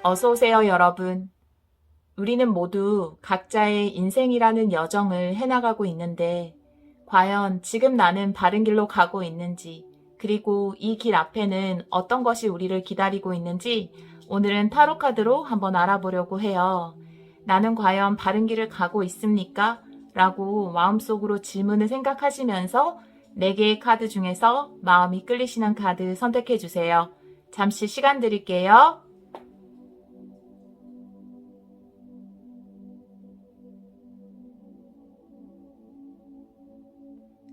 어서오세요, 여러분. 우리는 모두 각자의 인생이라는 여정을 해나가고 있는데, 과연 지금 나는 바른 길로 가고 있는지, 그리고 이 길 앞에는 어떤 것이 우리를 기다리고 있는지, 오늘은 타로 카드로 한번 알아보려고 해요. 나는 과연 바른 길을 가고 있습니까? 라고 마음속으로 질문을 생각하시면서 4개의 카드 중에서 마음이 끌리시는 카드 선택해 주세요. 잠시 시간 드릴게요.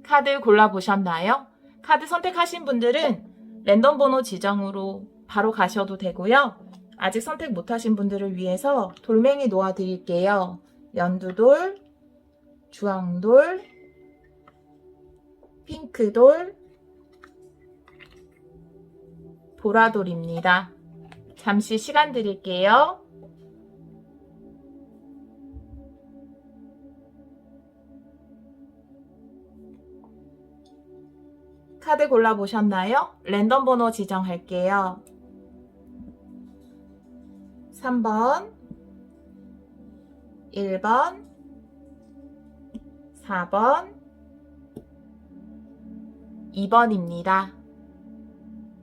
카드 골라보셨나요? 카드 선택하신 분들은 랜덤 번호 지정으로 바로 가셔도 되고요. 아직 선택 못하신 분들을 위해서 돌멩이 놓아드릴게요. 연두돌, 주황돌, 핑크돌, 보라돌입니다. 잠시 시간 드릴게요. 카드 골라보셨나요? 랜덤 번호 지정할게요. 3번, 1번, 4번, 2번입니다.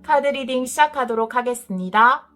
카드 리딩 시작하도록 하겠습니다.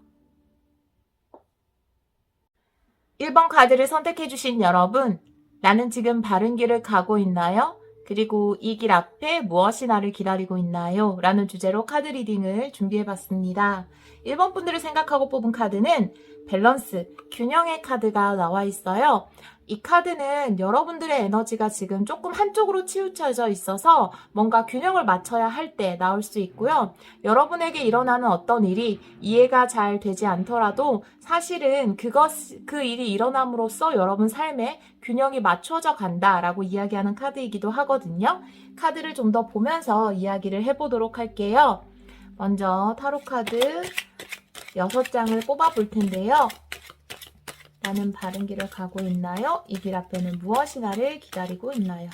1번 카드를 선택해주신 여러분, 나는 지금 바른 길을 가고 있나요? 그리고 이 길 앞에 무엇이 나를 기다리고 있나요? 라는 주제로 카드 리딩을 준비해봤습니다. 1번 분들을 생각하고 뽑은 카드는 밸런스, 균형의 카드가 나와 있어요. 이 카드는 여러분들의 에너지가 지금 조금 한쪽으로 치우쳐져 있어서 뭔가 균형을 맞춰야 할 때 나올 수 있고요. 여러분에게 일어나는 어떤 일이 이해가 잘 되지 않더라도 사실은 그 일이 일어남으로써 여러분 삶에 균형이 맞춰져 간다라고 이야기하는 카드이기도 하거든요. 카드를 좀 더 보면서 이야기를 해보도록 할게요. 먼저 타로 카드 6장을 뽑아볼 텐데요. 나는 바른 길을 가고 있나요? 이 길 앞에는 무엇이 나를 기다리고 있나요?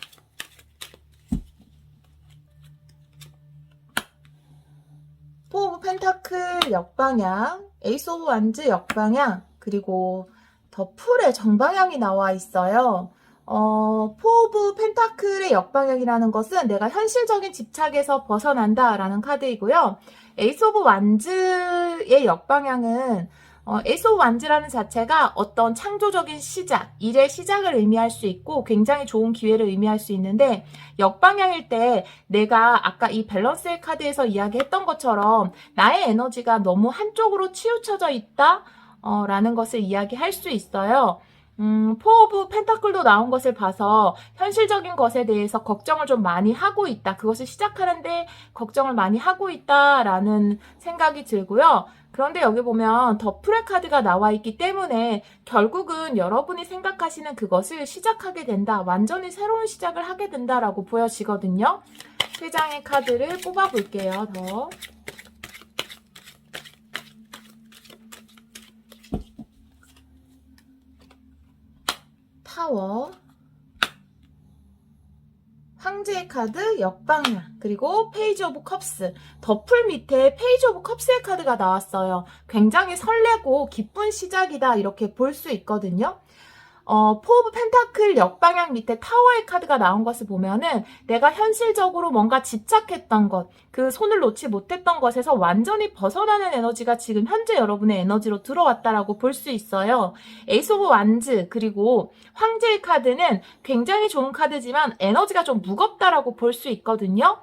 포 오브 펜타클 역방향, 에이스 오브 완즈 역방향, 그리고 더 풀의 정방향이 나와 있어요. 포 오브 펜타클의 역방향이라는 것은 내가 현실적인 집착에서 벗어난다라는 카드이고요. 에이스 오브 완즈의 역방향은 에이스 오브 완즈라는 자체가 어떤 창조적인 시작, 일의 시작을 의미할 수 있고 굉장히 좋은 기회를 의미할 수 있는데 역방향일 때 내가 아까 이 밸런스의 카드에서 이야기했던 것처럼 나의 에너지가 너무 한쪽으로 치우쳐져 있다 라는 것을 이야기할 수 있어요. 포 오브 펜타클도 나온 것을 봐서 현실적인 것에 대해서 걱정을 좀 많이 하고 있다. 그것을 시작하는데 걱정을 많이 하고 있다라는 생각이 들고요. 그런데 여기 보면 더 풀의 카드가 나와 있기 때문에 결국은 여러분이 생각하시는 그것을 시작하게 된다. 완전히 새로운 시작을 하게 된다라고 보여지거든요. 3장의 카드를 뽑아볼게요. 더. 타워, 황제의 카드 역방향, 그리고 페이지 오브 컵스, 더풀 밑에 페이지 오브 컵스의 카드가 나왔어요. 굉장히 설레고 기쁜 시작이다 이렇게 볼 수 있거든요. 포 오브 펜타클 역방향 밑에 타워의 카드가 나온 것을 보면은 내가 현실적으로 뭔가 집착했던 것, 그 손을 놓지 못했던 것에서 완전히 벗어나는 에너지가 지금 현재 여러분의 에너지로 들어왔다라고 볼 수 있어요. 에이스 오브 완즈 그리고 황제의 카드는 굉장히 좋은 카드지만 에너지가 좀 무겁다라고 볼 수 있거든요.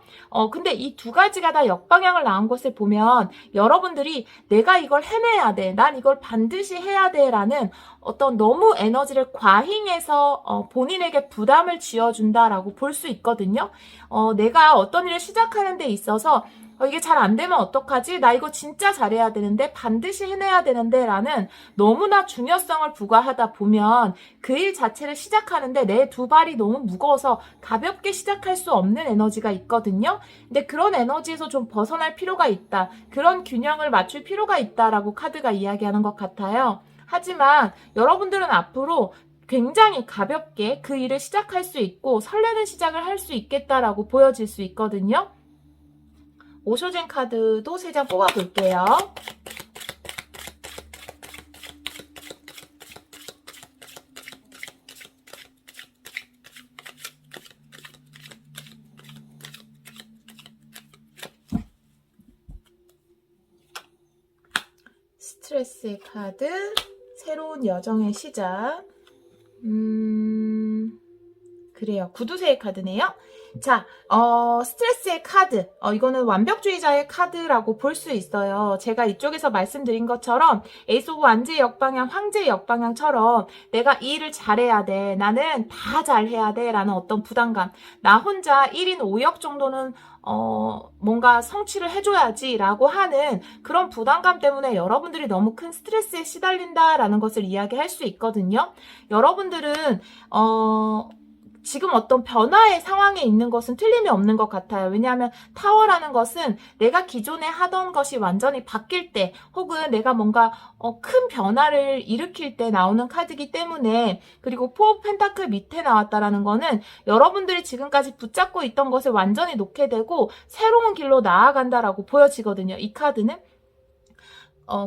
근데 이 두 가지가 다 역방향을 나온 것을 보면 여러분들이 내가 이걸 해내야 돼, 난 이걸 반드시 해야 돼 라는 어떤 너무 에너지를 과잉해서 본인에게 부담을 지어준다라고 볼 수 있거든요. 내가 어떤 일을 시작하는 데 있어서 이게 잘 안 되면 어떡하지? 나 이거 진짜 잘해야 되는데 반드시 해내야 되는데 라는 너무나 중요성을 부과하다 보면 그 일 자체를 시작하는데 내 두 발이 너무 무거워서 가볍게 시작할 수 없는 에너지가 있거든요. 근데 그런 에너지에서 좀 벗어날 필요가 있다. 그런 균형을 맞출 필요가 있다라고 카드가 이야기하는 것 같아요. 하지만 여러분들은 앞으로 굉장히 가볍게 그 일을 시작할 수 있고 설레는 시작을 할 수 있겠다라고 보여질 수 있거든요. 오쇼젠 카드도 3장 뽑아볼게요. 스트레스의 카드, 새로운 여정의 시작. 그래요. 구두쇠의 카드네요. 자, 스트레스의 카드. 이거는 완벽주의자의 카드라고 볼 수 있어요. 제가 이쪽에서 말씀드린 것처럼 에이스 오브 완즈의 역방향, 황제의 역방향처럼 내가 이 일을 잘해야 돼. 나는 다 잘해야 돼. 라는 어떤 부담감. 나 혼자 1인 5역 정도는 뭔가 성취를 해줘야지 라고 하는 그런 부담감 때문에 여러분들이 너무 큰 스트레스에 시달린다라는 것을 이야기할 수 있거든요. 여러분들은 지금 어떤 변화의 상황에 있는 것은 틀림이 없는 것 같아요. 왜냐하면 타워라는 것은 내가 기존에 하던 것이 완전히 바뀔 때 혹은 내가 뭔가 큰 변화를 일으킬 때 나오는 카드이기 때문에, 그리고 포 오브 펜타클 밑에 나왔다라는 거는 여러분들이 지금까지 붙잡고 있던 것을 완전히 놓게 되고 새로운 길로 나아간다라고 보여지거든요. 이 카드는.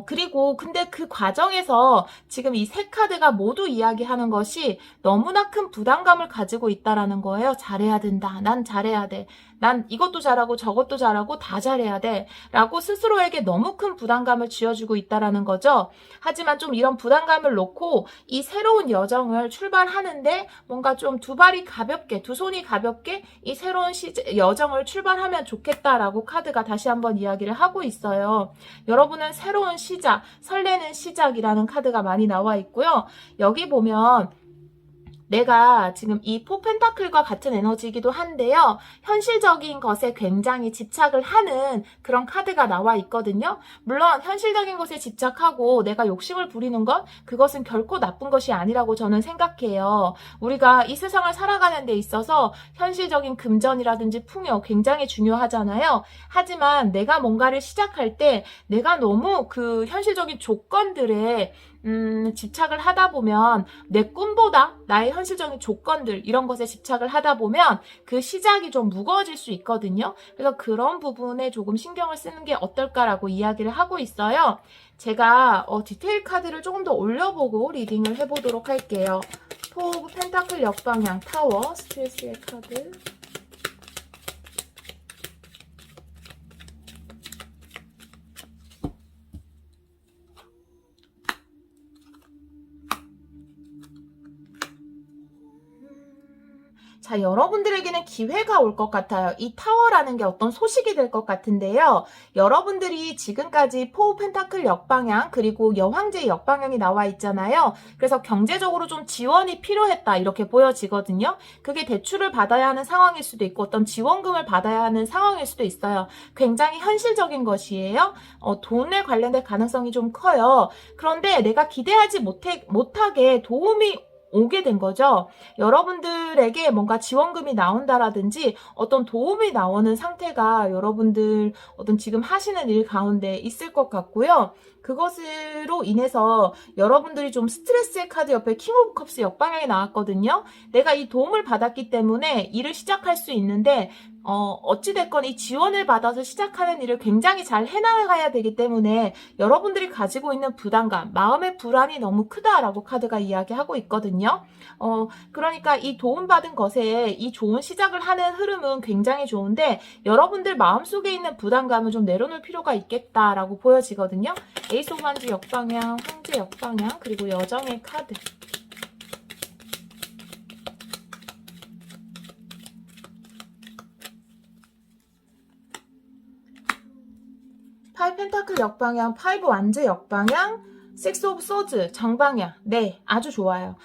그리고 근데 그 과정에서 지금 이 세 카드가 모두 이야기하는 것이 너무나 큰 부담감을 가지고 있다라는 거예요. 잘해야 된다. 난 잘해야 돼. 난 이것도 잘하고 저것도 잘하고 다 잘해야 돼. 라고 스스로에게 너무 큰 부담감을 쥐어주고 있다라는 거죠. 하지만 좀 이런 부담감을 놓고 이 새로운 여정을 출발하는데 뭔가 좀 두 발이 가볍게, 두 손이 가볍게 이 새로운 여정을 출발하면 좋겠다라고 카드가 다시 한번 이야기를 하고 있어요. 여러분은 새로운 시작, 설레는 시작이라는 카드가 많이 나와 있고요. 여기 보면 내가 지금 이 포 펜타클과 같은 에너지이기도 한데요. 현실적인 것에 굉장히 집착을 하는 그런 카드가 나와 있거든요. 물론 현실적인 것에 집착하고 내가 욕심을 부리는 것, 그것은 결코 나쁜 것이 아니라고 저는 생각해요. 우리가 이 세상을 살아가는 데 있어서 현실적인 금전이라든지 풍요 굉장히 중요하잖아요. 하지만 내가 뭔가를 시작할 때 내가 너무 그 현실적인 조건들에 집착을 하다 보면 내 꿈보다 나의 현실적인 조건들 이런 것에 집착을 하다 보면 그 시작이 좀 무거워질 수 있거든요. 그래서 그런 부분에 조금 신경을 쓰는 게 어떨까라고 이야기를 하고 있어요. 제가 디테일 카드를 조금 더 올려보고 리딩을 해보도록 할게요. 포 오브 펜타클 역방향, 타워, 스트레스의 카드. 자, 여러분들에게는 기회가 올 것 같아요. 이 타워라는 게 어떤 소식이 될 것 같은데요. 여러분들이 지금까지 포 오브 펜타클 역방향 그리고 여황제의 역방향이 나와 있잖아요. 그래서 경제적으로 좀 지원이 필요했다 이렇게 보여지거든요. 그게 대출을 받아야 하는 상황일 수도 있고 어떤 지원금을 받아야 하는 상황일 수도 있어요. 굉장히 현실적인 것이에요. 돈에 관련된 가능성이 좀 커요. 그런데 내가 기대하지 못하게 도움이 오게 된 거죠. 여러분들에게 뭔가 지원금이 나온다라든지 어떤 도움이 나오는 상태가 여러분들 어떤 지금 하시는 일 가운데 있을 것 같고요. 그것으로 인해서 여러분들이 좀 스트레스의 카드 옆에 킹 오브 컵스 역방향이 나왔거든요. 내가 이 도움을 받았기 때문에 일을 시작할 수 있는데 어찌됐건 이 지원을 받아서 시작하는 일을 굉장히 잘 해나가야 되기 때문에 여러분들이 가지고 있는 부담감, 마음의 불안이 너무 크다라고 카드가 이야기하고 있거든요. 그러니까 이 도움받은 것에 이 좋은 시작을 하는 흐름은 굉장히 좋은데 여러분들 마음속에 있는 부담감을 좀 내려놓을 필요가 있겠다라고 보여지거든요. 에이스 오브 완즈 역방향, 황제 역방향, 그리고 여정의 카드. 파이브 펜타클 역방향, 파이브 완즈 역방향, 식스 오브 소즈 정방향. 네, 아주 좋아요.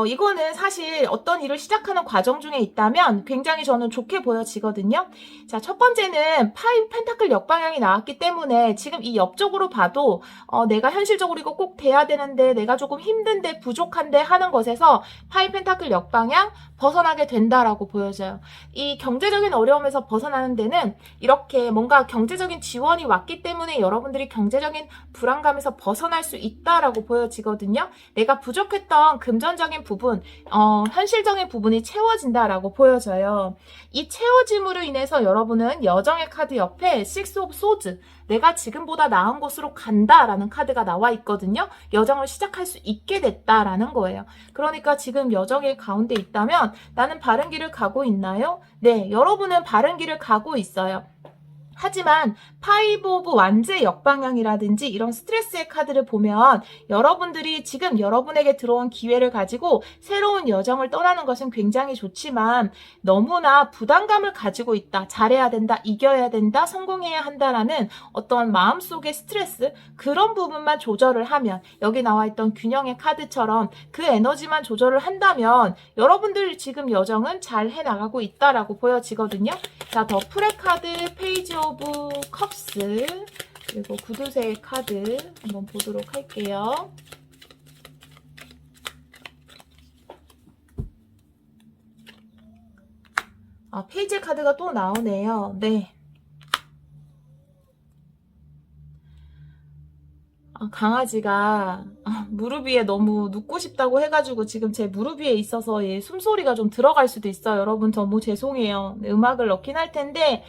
이거는 사실 어떤 일을 시작하는 과정 중에 있다면 굉장히 저는 좋게 보여지거든요. 자, 첫 번째는 파이브 펜타클 역방향이 나왔기 때문에 지금 이 옆쪽으로 봐도 내가 현실적으로 이거 꼭 돼야 되는데 내가 조금 힘든데 부족한데 하는 것에서 파이브 펜타클 역방향 벗어나게 된다라고 보여져요. 이 경제적인 어려움에서 벗어나는 데는 이렇게 뭔가 경제적인 지원이 왔기 때문에 여러분들이 경제적인 불안감에서 벗어날 수 있다라고 보여지거든요. 내가 부족했던 금전적인 부분, 현실적인 부분이 채워진다라고 보여져요. 이 채워짐으로 인해서 여러분은 여정의 카드 옆에 식스 오브 소즈, 내가 지금보다 나은 곳으로 간다라는 카드가 나와 있거든요. 여정을 시작할 수 있게 됐다라는 거예요. 그러니까 지금 여정의 가운데 있다면 나는 바른 길을 가고 있나요? 네, 여러분은 바른 길을 가고 있어요. 하지만 파이브 오브 완즈의 역방향이라든지 이런 스트레스의 카드를 보면 여러분들이 지금 여러분에게 들어온 기회를 가지고 새로운 여정을 떠나는 것은 굉장히 좋지만 너무나 부담감을 가지고 있다. 잘해야 된다. 이겨야 된다. 성공해야 한다라는 어떤 마음속의 스트레스, 그런 부분만 조절을 하면, 여기 나와 있던 균형의 카드처럼 그 에너지만 조절을 한다면 여러분들 지금 여정은 잘 해나가고 있다라고 보여지거든요. 자, 더 풀의 카드, 페이지 오브 컵스, 그리고 구두쇠의 카드 한번 보도록 할게요. 페이지 카드가 또 나오네요. 네. 강아지가 무릎 위에 너무 눕고 싶다고 해가지고 지금 제 무릎 위에 있어서 얘 숨소리가 좀 들어갈 수도 있어요. 여러분 너무 죄송해요. 음악을 넣긴 할 텐데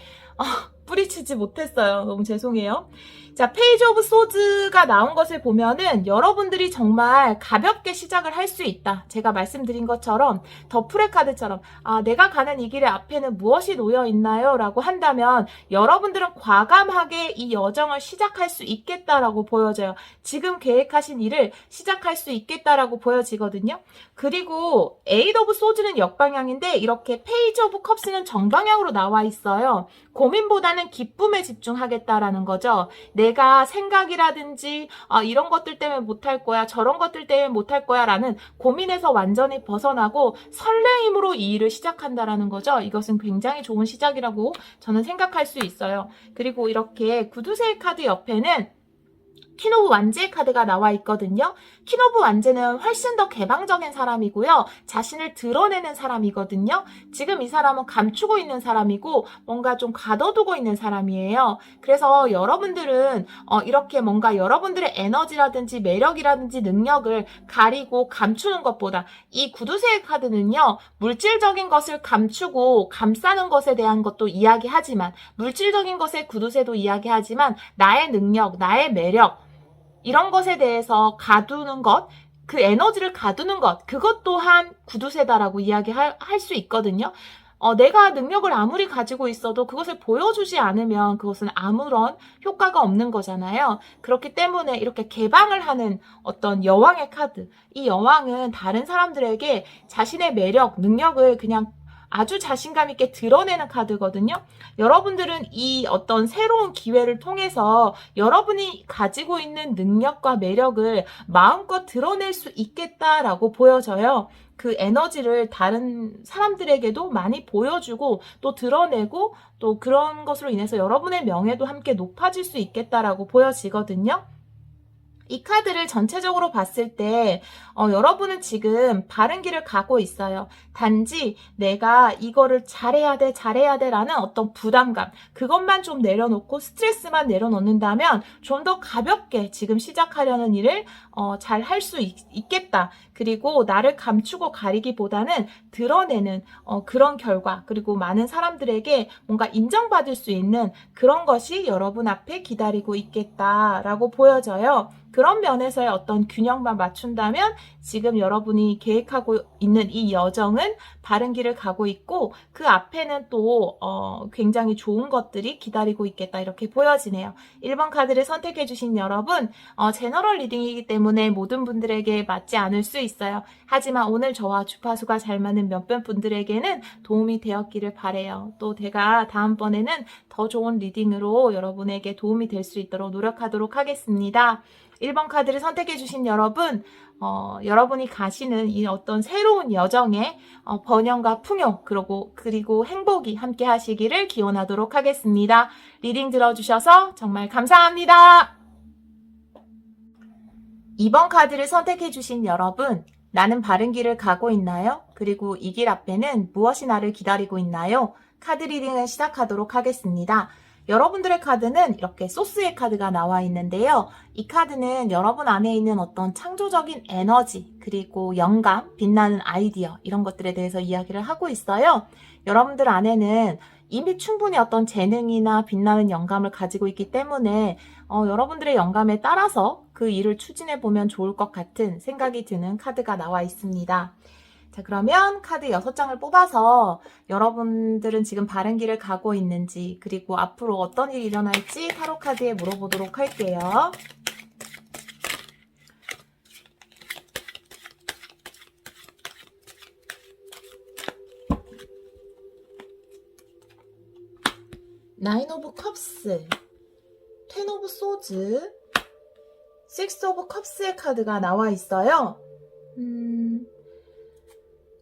뿌리치지 못했어요. 너무 죄송해요. 자, 페이지 오브 소드가 나온 것을 보면은 여러분들이 정말 가볍게 시작을 할 수 있다. 제가 말씀드린 것처럼 더 풀의 카드처럼 내가 가는 이 길의 앞에는 무엇이 놓여 있나요? 라고 한다면 여러분들은 과감하게 이 여정을 시작할 수 있겠다라고 보여져요. 지금 계획하신 일을 시작할 수 있겠다라고 보여지거든요. 그리고 에이드 오브 소드는 역방향인데 이렇게 페이지 오브 컵스는 정방향으로 나와 있어요. 고민보다는 기쁨에 집중하겠다라는 거죠. 내가 생각이라든지 이런 것들 때문에 못할 거야, 저런 것들 때문에 못할 거야 라는 고민에서 완전히 벗어나고 설레임으로 이 일을 시작한다라는 거죠. 이것은 굉장히 좋은 시작이라고 저는 생각할 수 있어요. 그리고 이렇게 구두쇠 카드 옆에는 퀸 오브 완즈의 카드가 나와 있거든요. 퀸 오브 완즈는 훨씬 더 개방적인 사람이고요. 자신을 드러내는 사람이거든요. 지금 이 사람은 감추고 있는 사람이고 뭔가 좀 가둬두고 있는 사람이에요. 그래서 여러분들은 이렇게 뭔가 여러분들의 에너지라든지 매력이라든지 능력을 가리고 감추는 것보다 이 구두쇠의 카드는요. 물질적인 것을 감추고 감싸는 것에 대한 것도 이야기하지만 물질적인 것의 구두쇠도 이야기하지만 나의 능력, 나의 매력 이런 것에 대해서 가두는 것, 그 에너지를 가두는 것, 그것 또한 구두쇠다라고 이야기할 수 있거든요. 내가 능력을 아무리 가지고 있어도 그것을 보여주지 않으면 그것은 아무런 효과가 없는 거잖아요. 그렇기 때문에 이렇게 개방을 하는 어떤 여왕의 카드, 이 여왕은 다른 사람들에게 자신의 매력, 능력을 그냥 아주 자신감 있게 드러내는 카드거든요. 여러분들은 이 어떤 새로운 기회를 통해서 여러분이 가지고 있는 능력과 매력을 마음껏 드러낼 수 있겠다라고 보여져요. 그 에너지를 다른 사람들에게도 많이 보여주고 또 드러내고 또 그런 것으로 인해서 여러분의 명예도 함께 높아질 수 있겠다라고 보여지거든요. 이 카드를 전체적으로 봤을 때 여러분은 지금 바른 길을 가고 있어요. 단지 내가 이거를 잘해야 돼 라는 어떤 부담감, 그것만 좀 내려놓고 스트레스만 내려놓는다면 좀 더 가볍게 지금 시작하려는 일을 잘 할 수 있겠다. 그리고 나를 감추고 가리기보다는 드러내는 그런 결과, 그리고 많은 사람들에게 뭔가 인정받을 수 있는 그런 것이 여러분 앞에 기다리고 있겠다라고 보여져요. 그런 면에서의 어떤 균형만 맞춘다면 지금 여러분이 계획하고 있는 이 여정은 바른 길을 가고 있고 그 앞에는 또 굉장히 좋은 것들이 기다리고 있겠다 이렇게 보여지네요. 1번 카드를 선택해 주신 여러분, 제너럴 리딩이기 때문에 모든 분들에게 맞지 않을 수 있어요. 하지만 오늘 저와 주파수가 잘 맞는 몇몇 분들에게는 도움이 되었기를 바라요. 또 제가 다음번에는 더 좋은 리딩으로 여러분에게 도움이 될 수 있도록 노력하도록 하겠습니다. 1번 카드를 선택해 주신 여러분, 여러분이 가시는 이 어떤 새로운 여정에 번영과 풍요 그리고 행복이 함께 하시기를 기원하도록 하겠습니다. 리딩 들어주셔서 정말 감사합니다. 2번 카드를 선택해 주신 여러분, 나는 바른 길을 가고 있나요? 그리고 이 길 앞에는 무엇이 나를 기다리고 있나요? 카드 리딩을 시작하도록 하겠습니다. 여러분들의 카드는 이렇게 소스의 카드가 나와 있는데요. 이 카드는 여러분 안에 있는 어떤 창조적인 에너지, 그리고 영감, 빛나는 아이디어 이런 것들에 대해서 이야기를 하고 있어요. 여러분들 안에는 이미 충분히 어떤 재능이나 빛나는 영감을 가지고 있기 때문에 여러분들의 영감에 따라서 그 일을 추진해 보면 좋을 것 같은 생각이 드는 카드가 나와 있습니다. 자, 그러면 카드 6장을 뽑아서 여러분들은 지금 바른 길을 가고 있는지, 그리고 앞으로 어떤 일이 일어날지 타로 카드에 물어보도록 할게요. 나인 오브 컵스, 텐 오브 소즈, 식스 오브 컵스의 카드가 나와 있어요.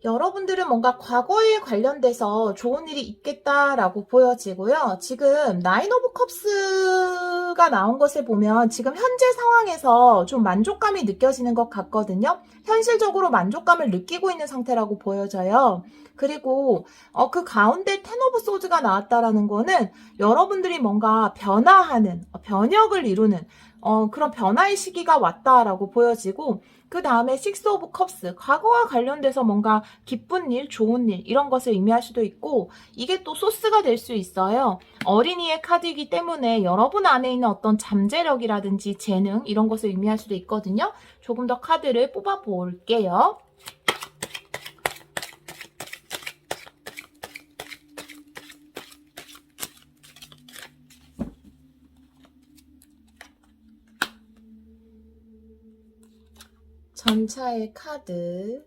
여러분들은 뭔가 과거에 관련돼서 좋은 일이 있겠다라고 보여지고요. 지금 나인 오브 컵스가 나온 것을 보면 지금 현재 상황에서 좀 만족감이 느껴지는 것 같거든요. 현실적으로 만족감을 느끼고 있는 상태라고 보여져요. 그리고 그 가운데 텐 오브 소즈가 나왔다라는 거는 여러분들이 뭔가 변화하는, 변혁을 이루는 그런 변화의 시기가 왔다라고 보여지고, 그 다음에 식스 오브 컵스, 과거와 관련돼서 뭔가 기쁜 일, 좋은 일 이런 것을 의미할 수도 있고, 이게 또 소스가 될 수 있어요. 어린이의 카드이기 때문에 여러분 안에 있는 어떤 잠재력이라든지 재능 이런 것을 의미할 수도 있거든요. 조금 더 카드를 뽑아 볼게요. 전차의 카드,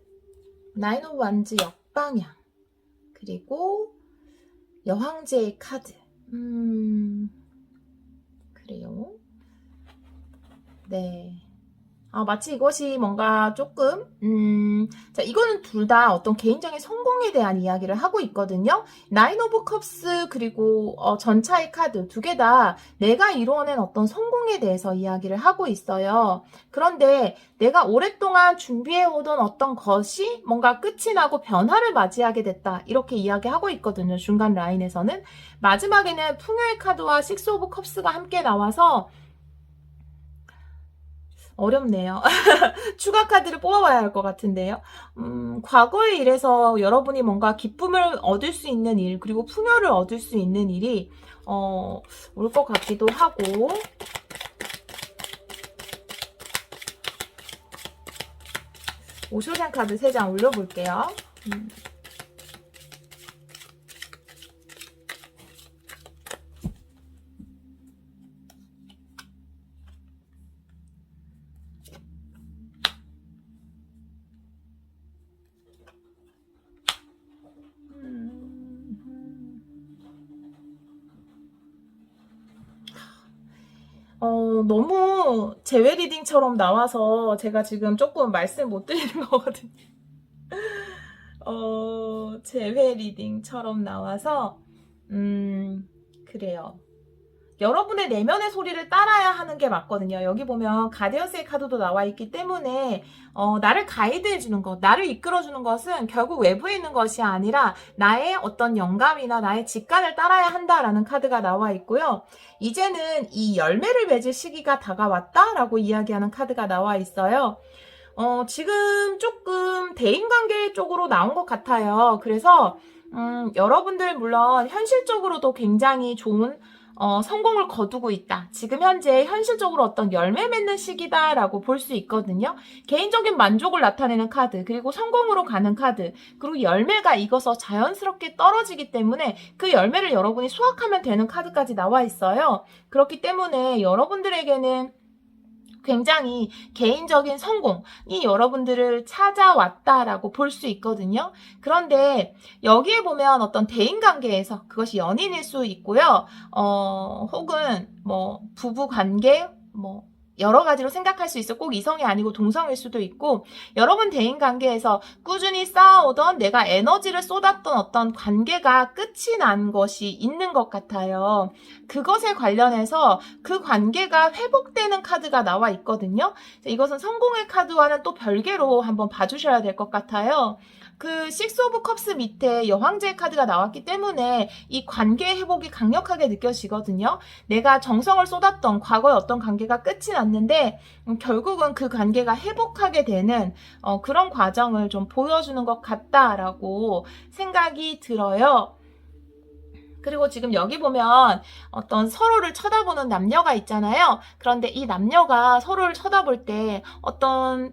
나인 오브 완즈 역방향, 그리고 여왕제의 카드. 그래요. 네. 마치 이것이 뭔가 조금, 자, 이거는 둘 다 어떤 개인적인 성공에 대한 이야기를 하고 있거든요. 나인 오브 컵스, 그리고, 전차의 카드 두 개 다 내가 이루어낸 어떤 성공에 대해서 이야기를 하고 있어요. 그런데 내가 오랫동안 준비해오던 어떤 것이 뭔가 끝이 나고 변화를 맞이하게 됐다. 이렇게 이야기하고 있거든요. 중간 라인에서는. 마지막에는 풍요의 카드와 식스 오브 컵스가 함께 나와서 어렵네요. 추가 카드를 뽑아봐야 할 것 같은데요. 과거의 일에서 여러분이 뭔가 기쁨을 얻을 수 있는 일, 그리고 풍요를 얻을 수 있는 일이 올 것 같기도 하고, 오쇼장 카드 3장 올려볼게요. 너무 재회 리딩처럼 나와서 제가 지금 조금 말씀 못 드리는 거거든요. 재회 리딩처럼 나와서, 그래요. 여러분의 내면의 소리를 따라야 하는 게 맞거든요. 여기 보면 가디언스의 카드도 나와 있기 때문에 나를 가이드해주는 것, 나를 이끌어주는 것은 결국 외부에 있는 것이 아니라 나의 어떤 영감이나 나의 직관을 따라야 한다라는 카드가 나와 있고요. 이제는 이 열매를 맺을 시기가 다가왔다라고 이야기하는 카드가 나와 있어요. 지금 조금 대인관계 쪽으로 나온 것 같아요. 그래서 여러분들 물론 현실적으로도 굉장히 좋은 성공을 거두고 있다. 지금 현재 현실적으로 어떤 열매 맺는 시기다라고 볼 수 있거든요. 개인적인 만족을 나타내는 카드, 그리고 성공으로 가는 카드, 그리고 열매가 익어서 자연스럽게 떨어지기 때문에 그 열매를 여러분이 수확하면 되는 카드까지 나와 있어요. 그렇기 때문에 여러분들에게는 굉장히 개인적인 성공이 여러분들을 찾아왔다라고 볼 수 있거든요. 그런데 여기에 보면 어떤 대인관계에서 그것이 연인일 수 있고요. 혹은 뭐 부부 관계, 뭐 여러 가지로 생각할 수 있어. 꼭 이성이 아니고 동성일 수도 있고, 여러분 대인관계에서 꾸준히 쌓아오던 내가 에너지를 쏟았던 어떤 관계가 끝이 난 것이 있는 것 같아요. 그것에 관련해서 그 관계가 회복되는 카드가 나와 있거든요. 이것은 성공의 카드와는 또 별개로 한번 봐주셔야 될 것 같아요. 그 식스 오브 컵스 밑에 여왕제의 카드가 나왔기 때문에 이 관계 회복이 강력하게 느껴지거든요. 내가 정성을 쏟았던 과거의 어떤 관계가 끝이 났는데 결국은 그 관계가 회복하게 되는 그런 과정을 좀 보여주는 것 같다라고 생각이 들어요. 그리고 지금 여기 보면 어떤 서로를 쳐다보는 남녀가 있잖아요. 그런데 이 남녀가 서로를 쳐다볼 때 어떤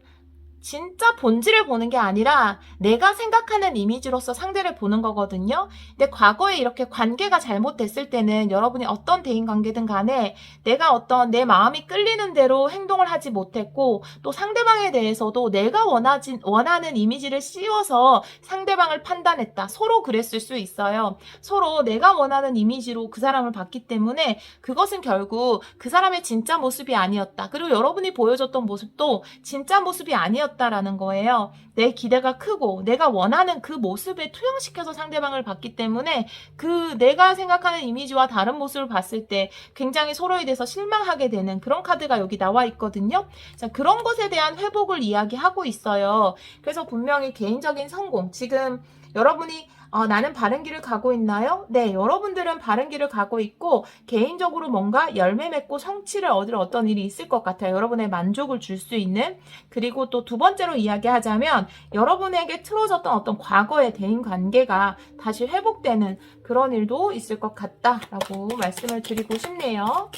진짜 본질을 보는 게 아니라 내가 생각하는 이미지로서 상대를 보는 거거든요. 근데 과거에 이렇게 관계가 잘못됐을 때는 여러분이 어떤 대인관계든 간에 내가 어떤 내 마음이 끌리는 대로 행동을 하지 못했고 또 상대방에 대해서도 내가 원하는 이미지를 씌워서 상대방을 판단했다. 서로 그랬을 수 있어요. 서로 내가 원하는 이미지로 그 사람을 봤기 때문에 그것은 결국 그 사람의 진짜 모습이 아니었다. 그리고 여러분이 보여줬던 모습도 진짜 모습이 아니었다라는 거예요. 내 기대가 크고 내가 원하는 그 모습에 투영시켜서 상대방을 봤기 때문에 그 내가 생각하는 이미지와 다른 모습을 봤을 때 굉장히 서로에 대해서 실망하게 되는 그런 카드가 여기 나와 있거든요. 자, 그런 것에 대한 회복을 이야기하고 있어요. 그래서 분명히 개인적인 성공, 지금 여러분이 나는 바른 길을 가고 있나요? 네, 여러분들은 바른 길을 가고 있고 개인적으로 뭔가 열매 맺고 성취를 얻을 어떤 일이 있을 것 같아요. 여러분의 만족을 줄 수 있는. 그리고 또 두 번째로 이야기하자면 여러분에게 틀어졌던 어떤 과거의 대인관계가 다시 회복되는 그런 일도 있을 것 같다라고 말씀을 드리고 싶네요.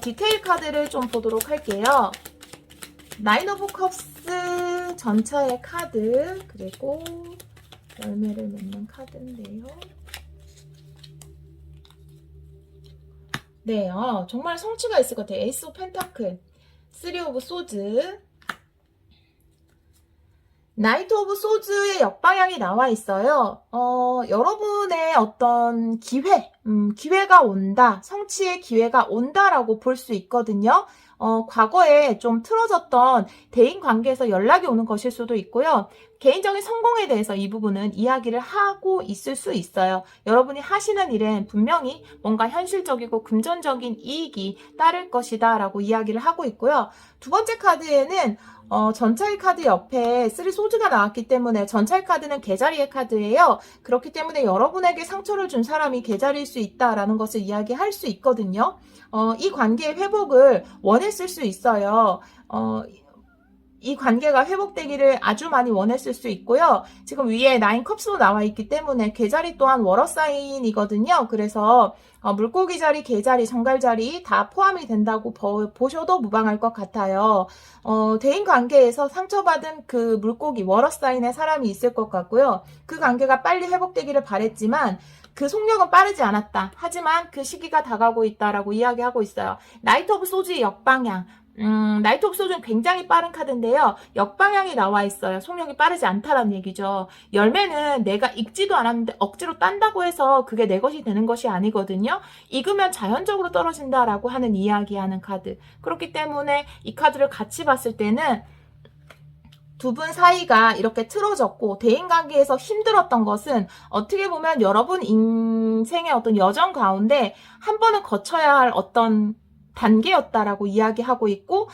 디테일 카드를 좀 보도록 할게요. 나인 오브 컵스 전차의 카드, 그리고 열매를 맺는 카드인데요. 네, 정말 성취가 있을 것 같아요. 에이스 오브 펜타클, 3 오브 소즈, 나이트 오브 소즈의 역방향이 나와 있어요. 여러분의 어떤 기회가 온다, 성취의 기회가 온다라고 볼 수 있거든요. 과거에 좀 틀어졌던 대인관계에서 연락이 오는 것일 수도 있고요. 개인적인 성공에 대해서 이 부분은 이야기를 하고 있을 수 있어요. 여러분이 하시는 일엔 분명히 뭔가 현실적이고 금전적인 이익이 따를 것이다 라고 이야기를 하고 있고요. 두 번째 카드에는 전차의 카드 옆에 3 소즈가 나왔기 때문에 전차의 카드는 개자리의 카드예요. 그렇기 때문에 여러분에게 상처를 준 사람이 개자리일 수 있다라는 것을 이야기할 수 있거든요. 이 관계의 회복을 원했을 수 있어요. 이 관계가 회복되기를 아주 많이 원했을 수 있고요. 지금 위에 9 컵스도 나와 있기 때문에 개자리 또한 워러 사인이거든요. 그래서 물고기 자리, 개자리, 정갈자리 다 포함이 된다고 보셔도 무방할 것 같아요. 대인 관계에서 상처받은 그 물고기 워러 사인의 사람이 있을 것 같고요. 그 관계가 빨리 회복되기를 바랬지만 그 속력은 빠르지 않았다. 하지만 그 시기가 다가오고 있다라고 이야기하고 있어요. 나이트 오브 소즈의 역방향. 나이트 오브 소즈는 굉장히 빠른 카드인데요. 역방향이 나와 있어요. 속력이 빠르지 않다라는 얘기죠. 열매는 내가 익지도 않았는데 억지로 딴다고 해서 그게 내 것이 되는 것이 아니거든요. 익으면 자연적으로 떨어진다라고 하는 이야기하는 카드. 그렇기 때문에 이 카드를 같이 봤을 때는 두 분 사이가 이렇게 틀어졌고 대인관계에서 힘들었던 것은 어떻게 보면 여러분 인생의 어떤 여정 가운데 한 번은 거쳐야 할 어떤 단계였다라고 이야기하고 있고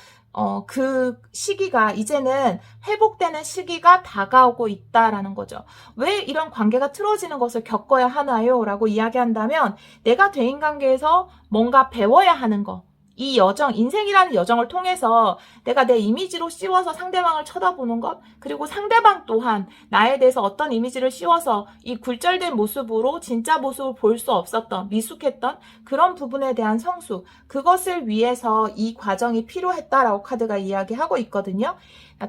그 시기가 이제는 회복되는 시기가 다가오고 있다라는 거죠. 왜 이런 관계가 틀어지는 것을 겪어야 하나요? 라고 이야기한다면 내가 대인관계에서 뭔가 배워야 하는 거, 이 여정, 인생이라는 여정을 통해서 내가 내 이미지로 씌워서 상대방을 쳐다보는 것, 그리고 상대방 또한 나에 대해서 어떤 이미지를 씌워서 이 굴절된 모습으로 진짜 모습을 볼 수 없었던, 미숙했던 그런 부분에 대한 성수, 그것을 위해서 이 과정이 필요했다라고 카드가 이야기하고 있거든요.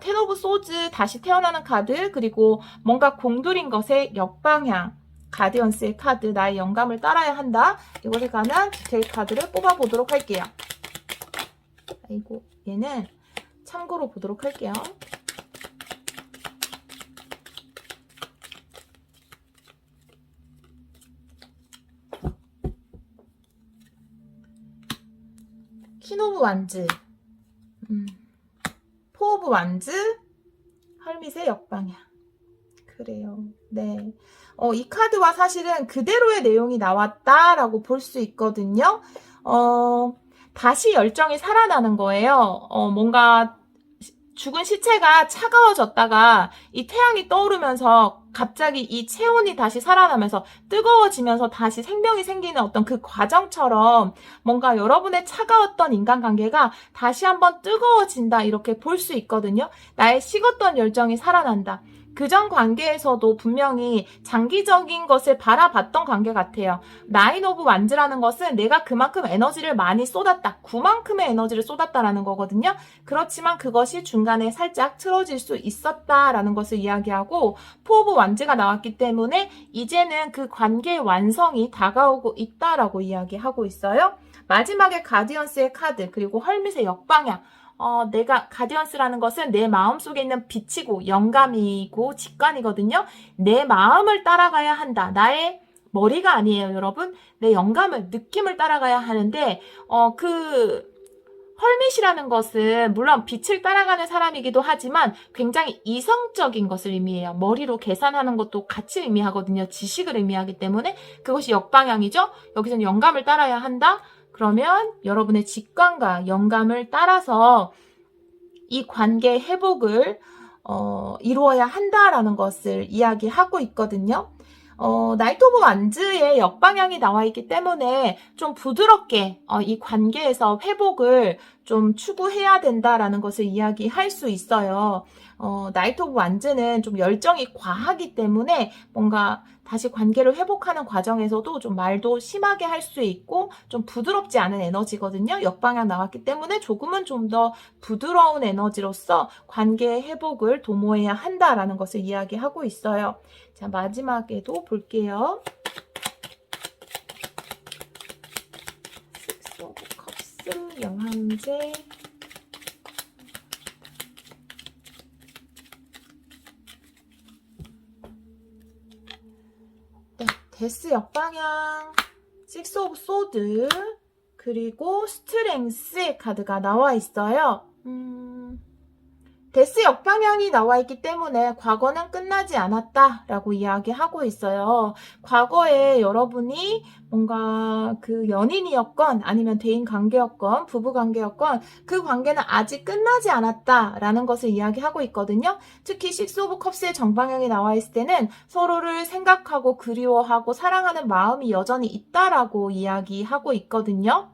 텐 오브 소즈, 다시 태어나는 카드, 그리고 뭔가 공들인 것의 역방향, 가디언스의 카드, 나의 영감을 따라야 한다. 이것에 관한 디테일 카드를 뽑아보도록 할게요. 아이고, 얘는 참고로 보도록 할게요. 퀸 오브 완즈, 포 오브 완즈, 헐밋의 역방향. 그래요. 네. 이 카드와 사실은 그대로의 내용이 나왔다라고 볼 수 있거든요. 다시 열정이 살아나는 거예요. 뭔가 죽은 시체가 차가워졌다가 이 태양이 떠오르면서 갑자기 이 체온이 다시 살아나면서 뜨거워지면서 다시 생명이 생기는 어떤 그 과정처럼 뭔가 여러분의 차가웠던 인간관계가 다시 한번 뜨거워진다 이렇게 볼 수 있거든요. 나의 식었던 열정이 살아난다. 그전 관계에서도 분명히 장기적인 것을 바라봤던 관계 같아요. 나인 오브 완즈라는 것은 내가 그만큼 에너지를 많이 쏟았다. 그만큼의 에너지를 쏟았다라는 거거든요. 그렇지만 그것이 중간에 살짝 틀어질 수 있었다라는 것을 이야기하고 포 오브 완즈가 나왔기 때문에 이제는 그 관계의 완성이 다가오고 있다라고 이야기하고 있어요. 마지막에 가디언스의 카드 그리고 헐밋의 역방향. 내가 가디언스라는 것은 내 마음속에 있는 빛이고 영감이고 직관이거든요. 내 마음을 따라가야 한다. 나의 머리가 아니에요, 여러분. 내 영감을, 느낌을 따라가야 하는데 그 헐밋이라는 것은 물론 빛을 따라가는 사람이기도 하지만 굉장히 이성적인 것을 의미해요. 머리로 계산하는 것도 같이 의미하거든요. 지식을 의미하기 때문에 그것이 역방향이죠. 여기서는 영감을 따라야 한다. 그러면 여러분의 직관과 영감을 따라서 이 관계 회복을 이루어야 한다라는 것을 이야기하고 있거든요. 나이트 오브 완즈의 역방향이 나와 있기 때문에 좀 부드럽게 이 관계에서 회복을 좀 추구해야 된다라는 것을 이야기할 수 있어요. 나이트 오브 완즈는 좀 열정이 과하기 때문에 뭔가 다시 관계를 회복하는 과정에서도 좀 말도 심하게 할 수 있고 좀 부드럽지 않은 에너지거든요. 역방향 나왔기 때문에 조금은 좀 더 부드러운 에너지로서 관계의 회복을 도모해야 한다라는 것을 이야기하고 있어요. 자, 마지막에도 볼게요. 식스 오브 컵스, 영향제. 네, 데스 역방향, 식스 오브 소드, 그리고 스트렝스의 카드가 나와 있어요. 데스 역방향이 나와 있기 때문에 과거는 끝나지 않았다라고 이야기하고 있어요. 과거에 여러분이 뭔가 그 연인이었건 아니면 대인 관계였건 부부 관계였건 그 관계는 아직 끝나지 않았다라는 것을 이야기하고 있거든요. 특히 식스 오브 컵스의 정방향이 나와 있을 때는 서로를 생각하고 그리워하고 사랑하는 마음이 여전히 있다라고 이야기하고 있거든요.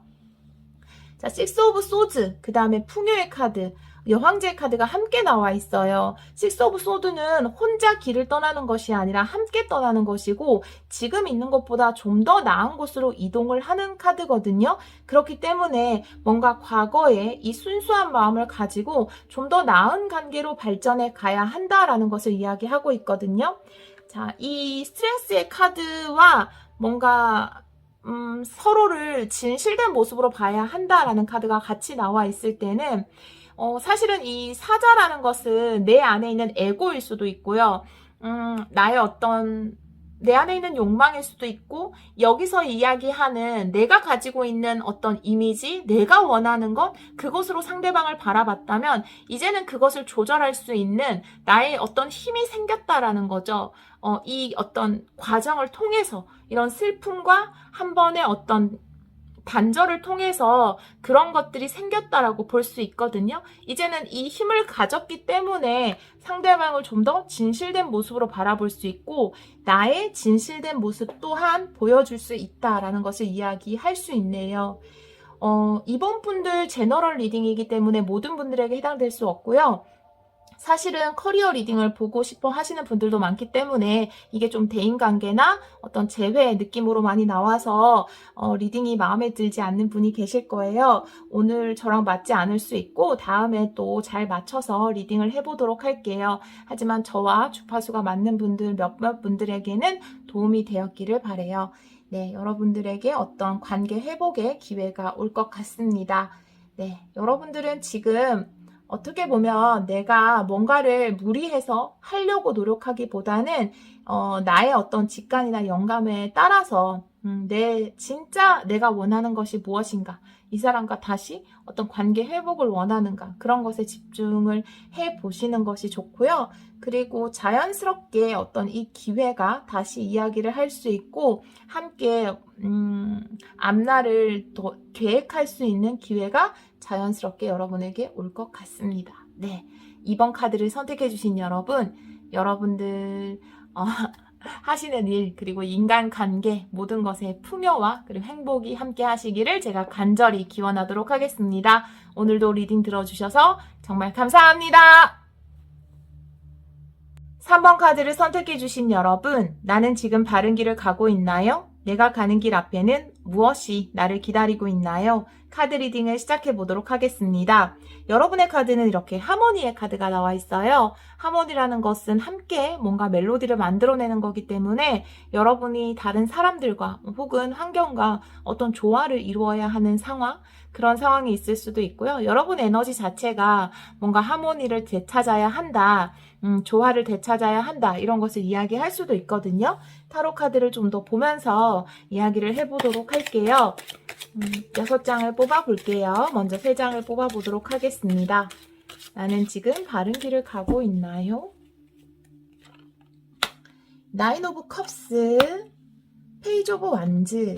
자, 식스 오브 소드, 그 다음에 풍요의 카드, 여황제의 카드가 함께 나와 있어요. 식스 오브 소드는 혼자 길을 떠나는 것이 아니라 함께 떠나는 것이고 지금 있는 것보다 좀 더 나은 곳으로 이동을 하는 카드거든요. 그렇기 때문에 뭔가 과거에 이 순수한 마음을 가지고 좀 더 나은 관계로 발전해 가야 한다라는 것을 이야기하고 있거든요. 자, 이 스트렝스의 카드와 뭔가 서로를 진실된 모습으로 봐야 한다라는 카드가 같이 나와 있을 때는 사실은 이 사자라는 것은 내 안에 있는 에고일 수도 있고요. 나의 어떤 내 안에 있는 욕망일 수도 있고 여기서 이야기하는 내가 가지고 있는 어떤 이미지, 내가 원하는 것 그것으로 상대방을 바라봤다면 이제는 그것을 조절할 수 있는 나의 어떤 힘이 생겼다라는 거죠. 이 어떤 과정을 통해서 이런 슬픔과 한 번의 어떤 단절을 통해서 그런 것들이 생겼다라고 볼 수 있거든요. 이제는 이 힘을 가졌기 때문에 상대방을 좀 더 진실된 모습으로 바라볼 수 있고 나의 진실된 모습 또한 보여줄 수 있다라는 것을 이야기할 수 있네요. 이번 분들 제너럴 리딩이기 때문에 모든 분들에게 해당될 수 없고요. 사실은 커리어 리딩을 보고 싶어 하시는 분들도 많기 때문에 이게 좀 대인관계나 어떤 재회 느낌으로 많이 나와서 리딩이 마음에 들지 않는 분이 계실 거예요. 오늘 저랑 맞지 않을 수 있고 다음에 또 잘 맞춰서 리딩을 해보도록 할게요. 하지만 저와 주파수가 맞는 분들 몇몇 분들에게는 도움이 되었기를 바라요. 네, 여러분들에게 어떤 관계 회복의 기회가 올 것 같습니다. 네, 여러분들은 지금 어떻게 보면 내가 뭔가를 무리해서 하려고 노력하기보다는 나의 어떤 직관이나 영감에 따라서 진짜 내가 원하는 것이 무엇인가, 이 사람과 다시 어떤 관계 회복을 원하는가, 그런 것에 집중을 해 보시는 것이 좋고요. 그리고 자연스럽게 어떤 이 기회가 다시 이야기를 할 수 있고 함께 앞날을 더 계획할 수 있는 기회가 자연스럽게 여러분에게 올 것 같습니다. 네, 2번 카드를 선택해 주신 여러분들 하시는 일 그리고 인간관계 모든 것에 풍요와 그리고 행복이 함께 하시기를 제가 간절히 기원하도록 하겠습니다. 오늘도 리딩 들어주셔서 정말 감사합니다. 3번 카드를 선택해 주신 여러분, 나는 지금 바른 길을 가고 있나요? 내가 가는 길 앞에는 무엇이 나를 기다리고 있나요? 카드 리딩을 시작해 보도록 하겠습니다. 여러분의 카드는 이렇게 하모니의 카드가 나와 있어요. 하모니라는 것은 함께 뭔가 멜로디를 만들어내는 거기 때문에 여러분이 다른 사람들과 혹은 환경과 어떤 조화를 이루어야 하는 상황, 그런 상황이 있을 수도 있고요. 여러분 에너지 자체가 뭔가 하모니를 되찾아야 한다, 조화를 되찾아야 한다, 이런 것을 이야기할 수도 있거든요. 타로 카드를 좀 더 보면서 이야기를 해보도록 할게요. 6장을 뽑아볼게요. 먼저 3장을 뽑아보도록 하겠습니다. 나는 지금 바른 길을 가고 있나요? 나인 오브 컵스, 페이지 오브 완즈,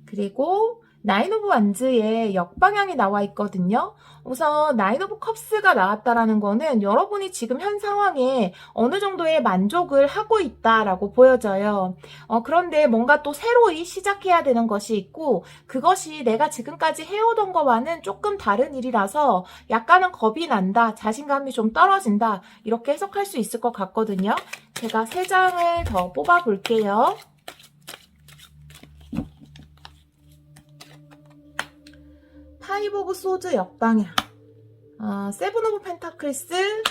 그리고 나인 오브 완즈의 역방향이 나와 있거든요. 우선 나인 오브 컵스가 나왔다라는 거는 여러분이 지금 현 상황에 어느 정도의 만족을 하고 있다라고 보여져요. 그런데 뭔가 또 새로이 시작해야 되는 것이 있고, 그것이 내가 지금까지 해오던 것과는 조금 다른 일이라서 약간은 겁이 난다, 자신감이 좀 떨어진다, 이렇게 해석할 수 있을 것 같거든요. 제가 3장을 더 뽑아볼게요. 파이브 오브 소드 역방향, 세븐 오브 펜타클스,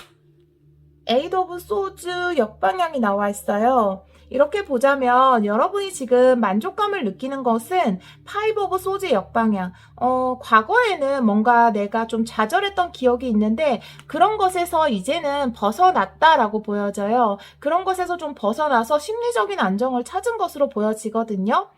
에이트 오브 소드 역방향이 나와 있어요. 이렇게 보자면 여러분이 지금 만족감을 느끼는 것은 파이브 오브 소드의 역방향, 과거에는 뭔가 내가 좀 좌절했던 기억이 있는데 그런 것에서 이제는 벗어났다라고 보여져요. 그런 것에서 좀 벗어나서 심리적인 안정을 찾은 것으로 보여지거든요.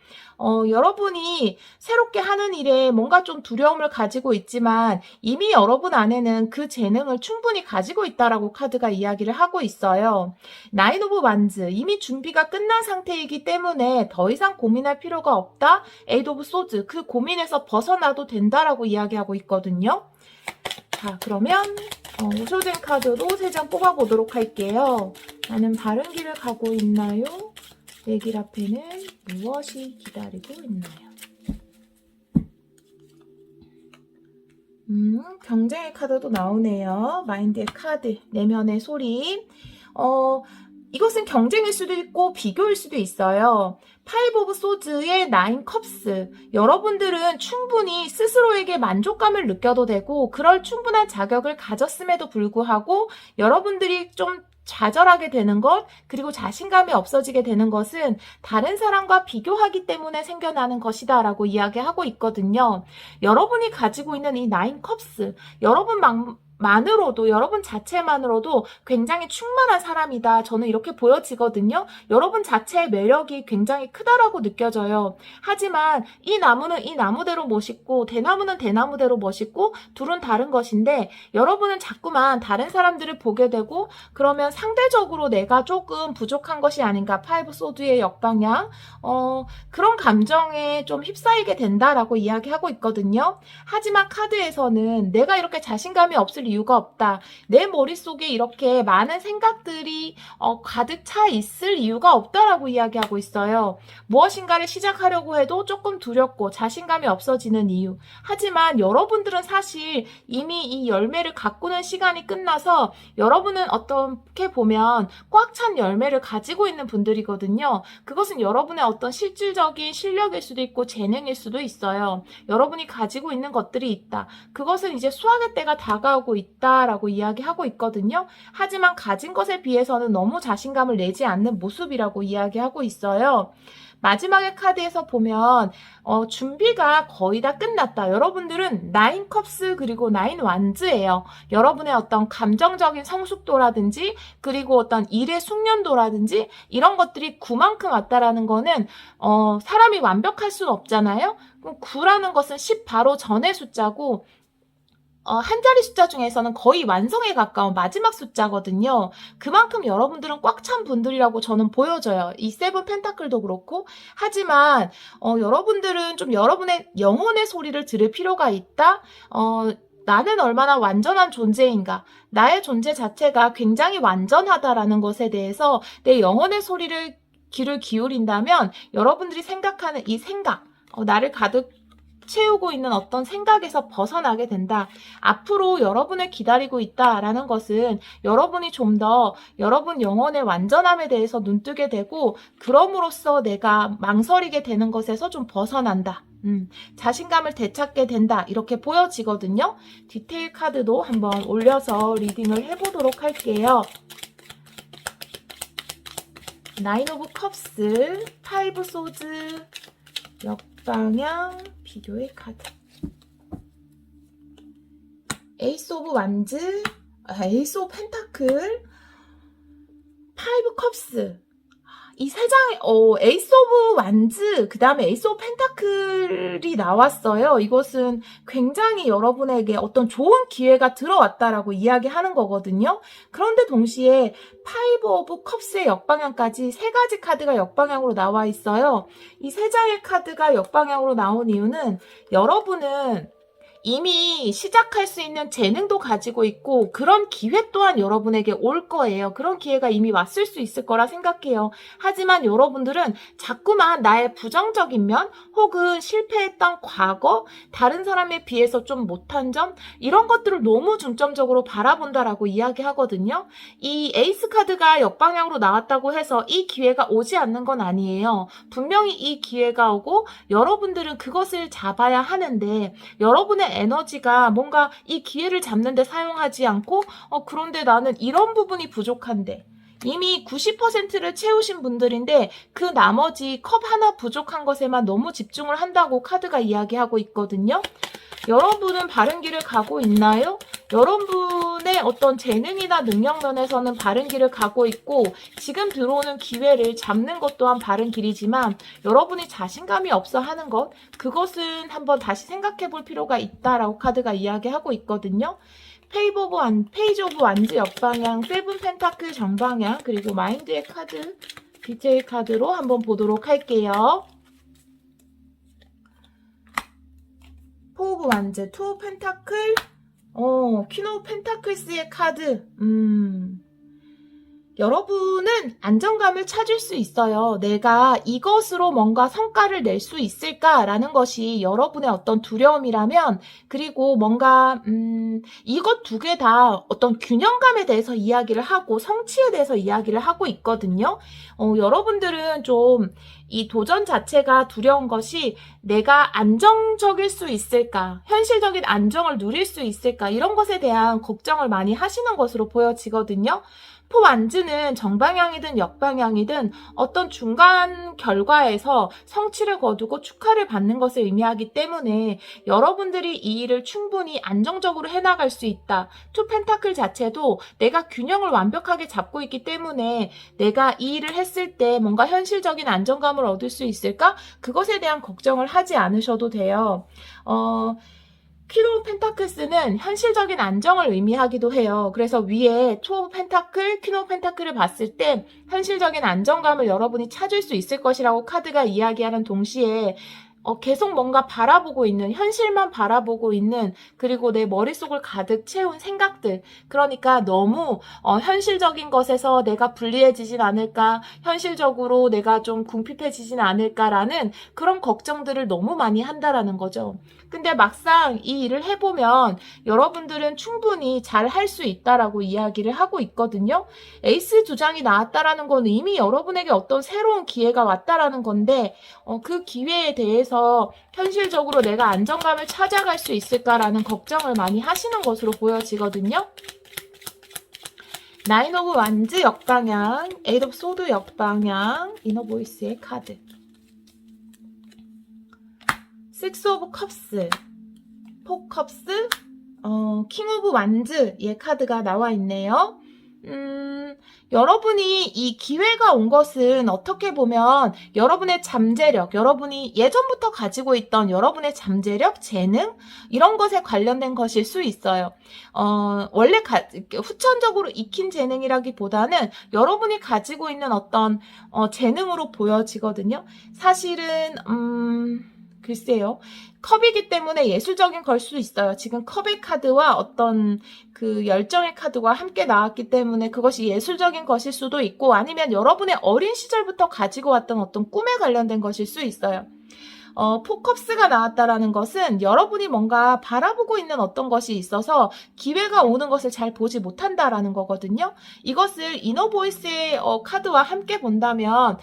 여러분이 새롭게 하는 일에 뭔가 좀 두려움을 가지고 있지만 이미 여러분 안에는 그 재능을 충분히 가지고 있다라고 카드가 이야기를 하고 있어요. 나인 오브 완즈, 이미 준비가 끝난 상태이기 때문에 더 이상 고민할 필요가 없다. 에이트 오브 소드, 그 고민에서 벗어나도 된다라고 이야기하고 있거든요. 자, 그러면 오쇼젠 카드로 3장 뽑아보도록 할게요. 나는 바른 길을 가고 있나요? 내 길 앞에는 무엇이 기다리고 있나요? 경쟁의 카드도 나오네요. 마인드의 카드, 내면의 소리. 이것은 경쟁일 수도 있고 비교일 수도 있어요. 파이브 오브 소드의 나인 컵스. 여러분들은 충분히 스스로에게 만족감을 느껴도 되고 그럴 충분한 자격을 가졌음에도 불구하고 여러분들이 좀 좌절하게 되는 것, 그리고 자신감이 없어지게 되는 것은 다른 사람과 비교하기 때문에 생겨나는 것이다 라고 이야기하고 있거든요. 여러분이 가지고 있는 이 나인 컵스, 여러분 자체만으로도 굉장히 충만한 사람이다, 저는 이렇게 보여지거든요. 여러분 자체의 매력이 굉장히 크다라고 느껴져요. 하지만 이 나무는 이 나무대로 멋있고 대나무는 대나무대로 멋있고 둘은 다른 것인데 여러분은 자꾸만 다른 사람들을 보게 되고 그러면 상대적으로 내가 조금 부족한 것이 아닌가, 파이브 소드의 역방향, 그런 감정에 좀 휩싸이게 된다라고 이야기하고 있거든요. 하지만 카드에서는 내가 이렇게 자신감이 없을 이유가 없다, 내 머릿속에 이렇게 많은 생각들이 가득 차 있을 이유가 없다라고 이야기하고 있어요. 무엇인가를 시작하려고 해도 조금 두렵고 자신감이 없어지는 이유. 하지만 여러분들은 사실 이미 이 열매를 가꾸는 시간이 끝나서 여러분은 어떻게 보면 꽉 찬 열매를 가지고 있는 분들이거든요. 그것은 여러분의 어떤 실질적인 실력일 수도 있고 재능일 수도 있어요. 여러분이 가지고 있는 것들이 있다. 그것은 이제 수확의 때가 다가오고 있다라고 이야기하고 있거든요. 하지만 가진 것에 비해서는 너무 자신감을 내지 않는 모습이라고 이야기하고 있어요. 마지막에 카드에서 보면 준비가 거의 다 끝났다. 여러분들은 나인 컵스 그리고 나인 완즈예요. 여러분의 어떤 감정적인 성숙도라든지 그리고 어떤 일의 숙련도라든지 이런 것들이 9만큼 왔다라는 거는 사람이 완벽할 수는 없잖아요. 그럼 9라는 것은 10 바로 전의 숫자고 한 자리 숫자 중에서는 거의 완성에 가까운 마지막 숫자거든요. 그만큼 여러분들은 꽉 찬 분들이라고 저는 보여져요. 이 세븐 펜타클도 그렇고. 하지만 여러분들은 좀 여러분의 영혼의 소리를 들을 필요가 있다. 나는 얼마나 완전한 존재인가, 나의 존재 자체가 굉장히 완전하다라는 것에 대해서 내 영혼의 소리를 귀를 기울인다면 여러분들이 생각하는 이 생각, 나를 가득 채우고 있는 어떤 생각에서 벗어나게 된다. 앞으로 여러분을 기다리고 있다라는 것은 여러분이 좀 더 여러분 영혼의 완전함에 대해서 눈뜨게 되고 그럼으로써 내가 망설이게 되는 것에서 좀 벗어난다. 자신감을 되찾게 된다. 이렇게 보여지거든요. 디테일 카드도 한번 올려서 리딩을 해보도록 할게요. 나인 오브 컵스, 파이브 소드, 역방향, 비교의 카드. 에이스 오브 완즈, 에이스 오브 펜타클, 파이브 컵스. 이 세 장의 에이스 오브 완즈, 그 다음에 에이스 오브 펜타클이 나왔어요. 이것은 굉장히 여러분에게 어떤 좋은 기회가 들어왔다라고 이야기하는 거거든요. 그런데 동시에 파이브 오브 컵스의 역방향까지 세 가지 카드가 역방향으로 나와 있어요. 이 세 장의 카드가 역방향으로 나온 이유는 여러분은 이미 시작할 수 있는 재능도 가지고 있고 그런 기회 또한 여러분에게 올 거예요. 그런 기회가 이미 왔을 수 있을 거라 생각해요. 하지만 여러분들은 자꾸만 나의 부정적인 면 혹은 실패했던 과거, 다른 사람에 비해서 좀 못한 점 이런 것들을 너무 중점적으로 바라본다라고 이야기하거든요. 이 에이스 카드가 역방향으로 나왔다고 해서 이 기회가 오지 않는 건 아니에요. 분명히 이 기회가 오고 여러분들은 그것을 잡아야 하는데 여러분의 에너지가 뭔가 이 기회를 잡는 데 사용하지 않고 그런데 나는 이런 부분이 부족한데 이미 90%를 채우신 분들인데 그 나머지 컵 하나 부족한 것에만 너무 집중을 한다고 카드가 이야기하고 있거든요. 여러분은 바른 길을 가고 있나요? 여러분의 어떤 재능이나 능력 면에서는 바른 길을 가고 있고 지금 들어오는 기회를 잡는 것 또한 바른 길이지만 여러분이 자신감이 없어 하는 것 그것은 한번 다시 생각해 볼 필요가 있다라고 카드가 이야기하고 있거든요. 페이지 오브 완즈 역방향, 세븐 펜타클 정방향, 그리고 마인드의 카드, 디테일 카드로 한번 보도록 할게요. 포 오브 완즈, 투 펜타클, 퀸 오브 펜타클스의 카드, 여러분은 안정감을 찾을 수 있어요. 내가 이것으로 뭔가 성과를 낼 수 있을까라는 것이 여러분의 어떤 두려움이라면 그리고 뭔가 이것 두 개 다 어떤 균형감에 대해서 이야기를 하고 성취에 대해서 이야기를 하고 있거든요. 여러분들은 좀 이 도전 자체가 두려운 것이 내가 안정적일 수 있을까? 현실적인 안정을 누릴 수 있을까? 이런 것에 대한 걱정을 많이 하시는 것으로 보여지거든요. 포 완즈는 정방향이든 역방향이든 어떤 중간 결과에서 성취를 거두고 축하를 받는 것을 의미하기 때문에 여러분들이 이 일을 충분히 안정적으로 해나갈 수 있다. 투 펜타클 자체도 내가 균형을 완벽하게 잡고 있기 때문에 내가 이 일을 했을 때 뭔가 현실적인 안정감을 얻을 수 있을까? 그것에 대한 걱정을 하지 않으셔도 돼요. 퀸 오브 펜타클스는 현실적인 안정을 의미하기도 해요. 그래서 위에 투 오브 펜타클, 퀸 오브 펜타클을 봤을 때 현실적인 안정감을 여러분이 찾을 수 있을 것이라고 카드가 이야기하는 동시에 계속 뭔가 바라보고 있는, 현실만 바라보고 있는, 그리고 내 머릿속을 가득 채운 생각들. 그러니까 너무 현실적인 것에서 내가 불리해지진 않을까, 현실적으로 내가 좀 궁핍해지진 않을까라는 그런 걱정들을 너무 많이 한다라는 거죠. 근데 막상 이 일을 해보면 여러분들은 충분히 잘 할 수 있다라고 이야기를 하고 있거든요. 에이스 두 장이 나왔다라는 건 이미 여러분에게 어떤 새로운 기회가 왔다라는 건데 그 기회에 대해서 현실적으로 내가 안정감을 찾아갈 수 있을까라는 걱정을 많이 하시는 것으로 보여지거든요. 나인 오브 완즈 역방향, 에잇 오브 소드 역방향, 이너 보이스의 카드. 식스 오브 컵스, 포 컵스, 킹 오브 완즈의 카드가 나와 있네요. 여러분이 이 기회가 온 것은 어떻게 보면 여러분의 잠재력, 여러분이 예전부터 가지고 있던 여러분의 잠재력, 재능 이런 것에 관련된 것일 수 있어요. 원래 후천적으로 익힌 재능이라기보다는 여러분이 가지고 있는 어떤 재능으로 보여지거든요. 사실은 글쎄요. 컵이기 때문에 예술적인 걸 수 있어요. 지금 컵의 카드와 어떤 그 열정의 카드가 함께 나왔기 때문에 그것이 예술적인 것일 수도 있고 아니면 여러분의 어린 시절부터 가지고 왔던 어떤 꿈에 관련된 것일 수 있어요. 포컵스가 나왔다라는 것은 여러분이 뭔가 바라보고 있는 어떤 것이 있어서 기회가 오는 것을 잘 보지 못한다라는 거거든요. 이것을 이너보이스의 카드와 함께 본다면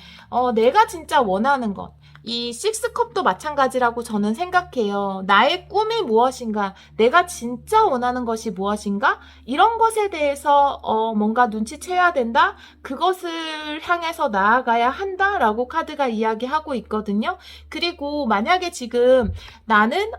내가 진짜 원하는 것, 이 식스컵도 마찬가지라고 저는 생각해요. 나의 꿈이 무엇인가? 내가 진짜 원하는 것이 무엇인가? 이런 것에 대해서 뭔가 눈치채야 된다? 그것을 향해서 나아가야 한다라고 카드가 이야기하고 있거든요. 그리고 만약에 지금 나는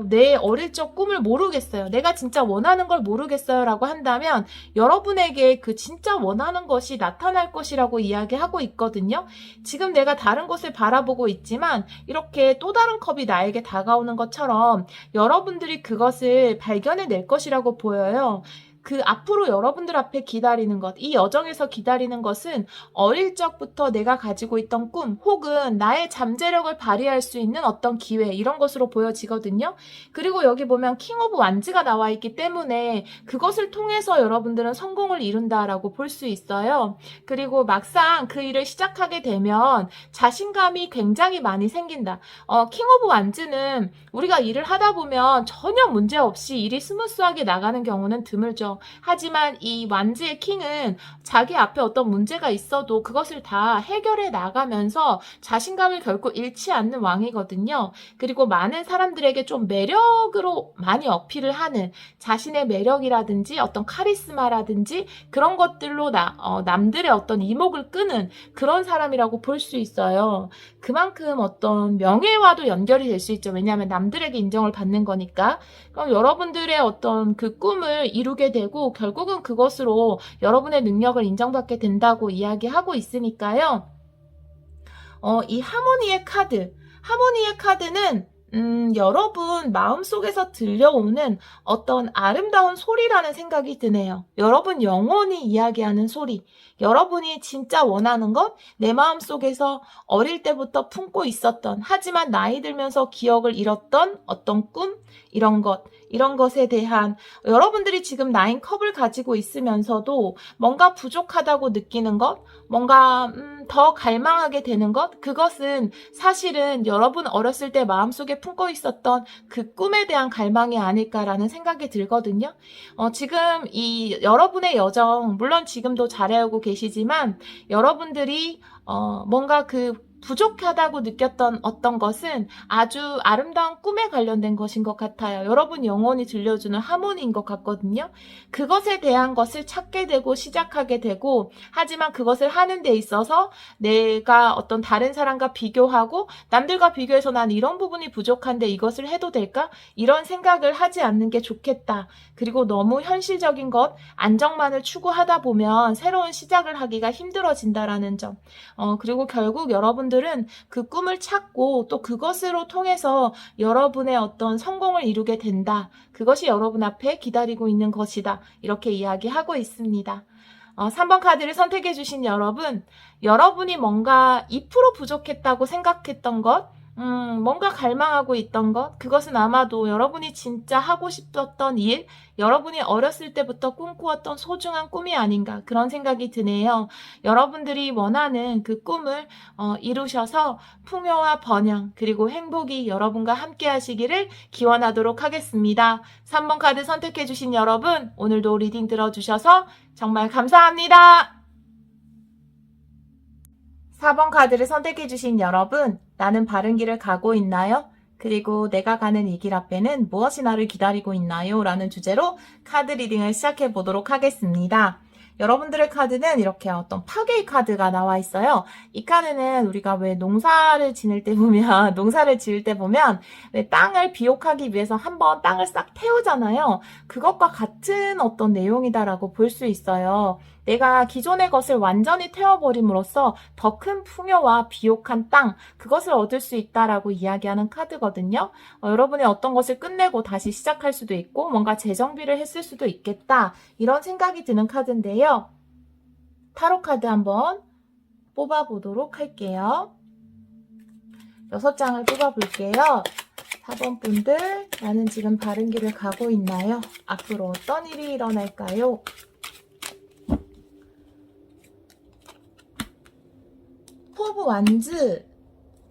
내 어릴 적 꿈을 모르겠어요. 내가 진짜 원하는 걸 모르겠어요 라고 한다면 여러분에게 그 진짜 원하는 것이 나타날 것이라고 이야기하고 있거든요. 지금 내가 다른 곳을 바라보고 있지만 이렇게 또 다른 컵이 나에게 다가오는 것처럼 여러분들이 그것을 발견해낼 것이라고 보여요. 그 앞으로 여러분들 앞에 기다리는 것, 이 여정에서 기다리는 것은 어릴 적부터 내가 가지고 있던 꿈 혹은 나의 잠재력을 발휘할 수 있는 어떤 기회, 이런 것으로 보여지거든요. 그리고 여기 보면 킹 오브 완즈가 나와 있기 때문에 그것을 통해서 여러분들은 성공을 이룬다라고 볼 수 있어요. 그리고 막상 그 일을 시작하게 되면 자신감이 굉장히 많이 생긴다. 킹 오브 완즈는 우리가 일을 하다 보면 전혀 문제 없이 일이 스무스하게 나가는 경우는 드물죠. 하지만 이 완즈의 킹은 자기 앞에 어떤 문제가 있어도 그것을 다 해결해 나가면서 자신감을 결코 잃지 않는 왕이거든요. 그리고 많은 사람들에게 좀 매력으로 많이 어필을 하는, 자신의 매력이라든지 어떤 카리스마라든지 그런 것들로 남들의 어떤 이목을 끄는 그런 사람이라고 볼 수 있어요. 그만큼 어떤 명예와도 연결이 될 수 있죠. 왜냐하면 남들에게 인정을 받는 거니까. 그럼 여러분들의 어떤 그 꿈을 이루게 되고 결국은 그것으로 여러분의 능력을 인정받게 된다고 이야기하고 있으니까요. 이 하모니의 카드는 여러분 마음속에서 들려오는 어떤 아름다운 소리라는 생각이 드네요. 여러분 영혼이 이야기하는 소리, 여러분이 진짜 원하는 것, 내 마음속에서 어릴 때부터 품고 있었던, 하지만 나이 들면서 기억을 잃었던 어떤 꿈, 이런 것에 대한, 여러분들이 지금 9컵을 가지고 있으면서도 뭔가 부족하다고 느끼는 것, 뭔가 더 갈망하게 되는 것, 그것은 사실은 여러분 어렸을 때 마음속에 품고 있었던 그 꿈에 대한 갈망이 아닐까라는 생각이 들거든요. 지금 이 여러분의 여정, 물론 지금도 잘해오고 계시지만 여러분들이 뭔가 그 부족하다고 느꼈던 어떤 것은 아주 아름다운 꿈에 관련된 것인 것 같아요. 여러분 영혼이 들려주는 하모니인 것 같거든요. 그것에 대한 것을 찾게 되고 시작하게 되고, 하지만 그것을 하는 데 있어서 내가 어떤 다른 사람과 비교하고 남들과 비교해서 난 이런 부분이 부족한데 이것을 해도 될까? 이런 생각을 하지 않는 게 좋겠다. 그리고 너무 현실적인 것, 안정만을 추구하다 보면 새로운 시작을 하기가 힘들어진다라는 점. 그리고 결국 여러분들은 그 꿈을 찾고 또 그것으로 통해서 여러분의 어떤 성공을 이루게 된다. 그것이 여러분 앞에 기다리고 있는 것이다. 이렇게 이야기하고 있습니다. 3번 카드를 선택해 주신 여러분, 여러분이 뭔가 2% 부족했다고 생각했던 것, 뭔가 갈망하고 있던 것, 그것은 아마도 여러분이 진짜 하고 싶었던 일, 여러분이 어렸을 때부터 꿈꾸었던 소중한 꿈이 아닌가, 그런 생각이 드네요. 여러분들이 원하는 그 꿈을 이루셔서 풍요와 번영 그리고 행복이 여러분과 함께 하시기를 기원하도록 하겠습니다. 3번 카드 선택해 주신 여러분, 오늘도 리딩 들어주셔서 정말 감사합니다. 4번 카드를 선택해주신 여러분, 나는 바른 길을 가고 있나요? 그리고 내가 가는 이 길 앞에는 무엇이 나를 기다리고 있나요? 라는 주제로 카드 리딩을 시작해 보도록 하겠습니다. 여러분들의 카드는 이렇게 어떤 파괴의 카드가 나와 있어요. 이 카드는 우리가 왜 농사를 지을 때 보면 왜 땅을 비옥하기 위해서 한번 땅을 싹 태우잖아요. 그것과 같은 어떤 내용이다라고 볼 수 있어요. 내가 기존의 것을 완전히 태워버림으로써 더 큰 풍요와 비옥한 땅, 그것을 얻을 수 있다라고 이야기하는 카드거든요. 여러분이 어떤 것을 끝내고 다시 시작할 수도 있고 뭔가 재정비를 했을 수도 있겠다, 이런 생각이 드는 카드인데요. 타로 카드 한번 뽑아보도록 할게요. 6장을 뽑아볼게요. 4번 분들, 나는 지금 바른 길을 가고 있나요? 앞으로 어떤 일이 일어날까요? 포 오브 완즈,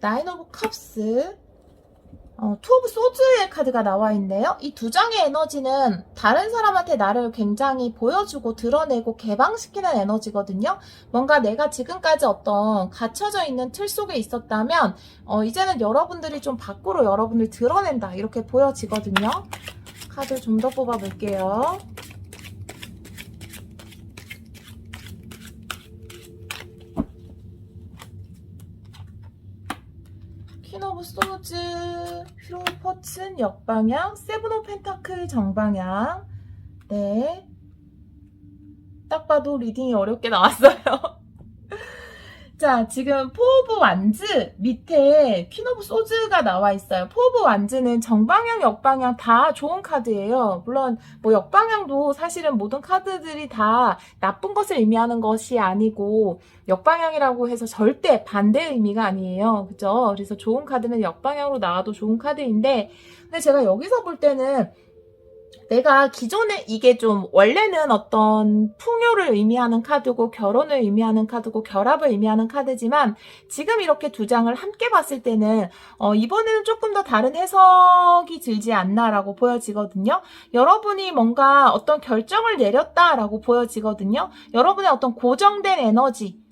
나인 오브 컵스, 투 오브 소즈의 카드가 나와 있네요. 이 두 장의 에너지는 다른 사람한테 나를 굉장히 보여주고 드러내고 개방시키는 에너지거든요. 뭔가 내가 지금까지 어떤 갇혀져 있는 틀 속에 있었다면 이제는 여러분들이 좀 밖으로 여러분을 드러낸다 이렇게 보여지거든요. 카드 좀 더 뽑아볼게요. 퀸 오브 소즈, 휘로 퍼튼 역방향, 세븐 오브 펜타클 정방향. 네. 딱 봐도 리딩이 어렵게 나왔어요. 자, 지금 포 오브 완즈 밑에 퀸 오브 소즈가 나와 있어요. 포 오브 완즈는 정방향, 역방향 다 좋은 카드예요. 물론 뭐 역방향도 사실은 모든 카드들이 다 나쁜 것을 의미하는 것이 아니고 역방향이라고 해서 절대 반대 의미가 아니에요. 그죠? 그래서 좋은 카드는 역방향으로 나와도 좋은 카드인데 근데 제가 여기서 볼 때는 내가 기존에 이게 좀 원래는 어떤 풍요를 의미하는 카드고 결혼을 의미하는 카드고 결합을 의미하는 카드지만 지금 이렇게 두 장을 함께 봤을 때는 이번에는 조금 더 다른 해석이 들지 않나라고 보여지거든요. 여러분이 뭔가 어떤 결정을 내렸다라고 보여지거든요. 여러분의 어떤 고정된 에너지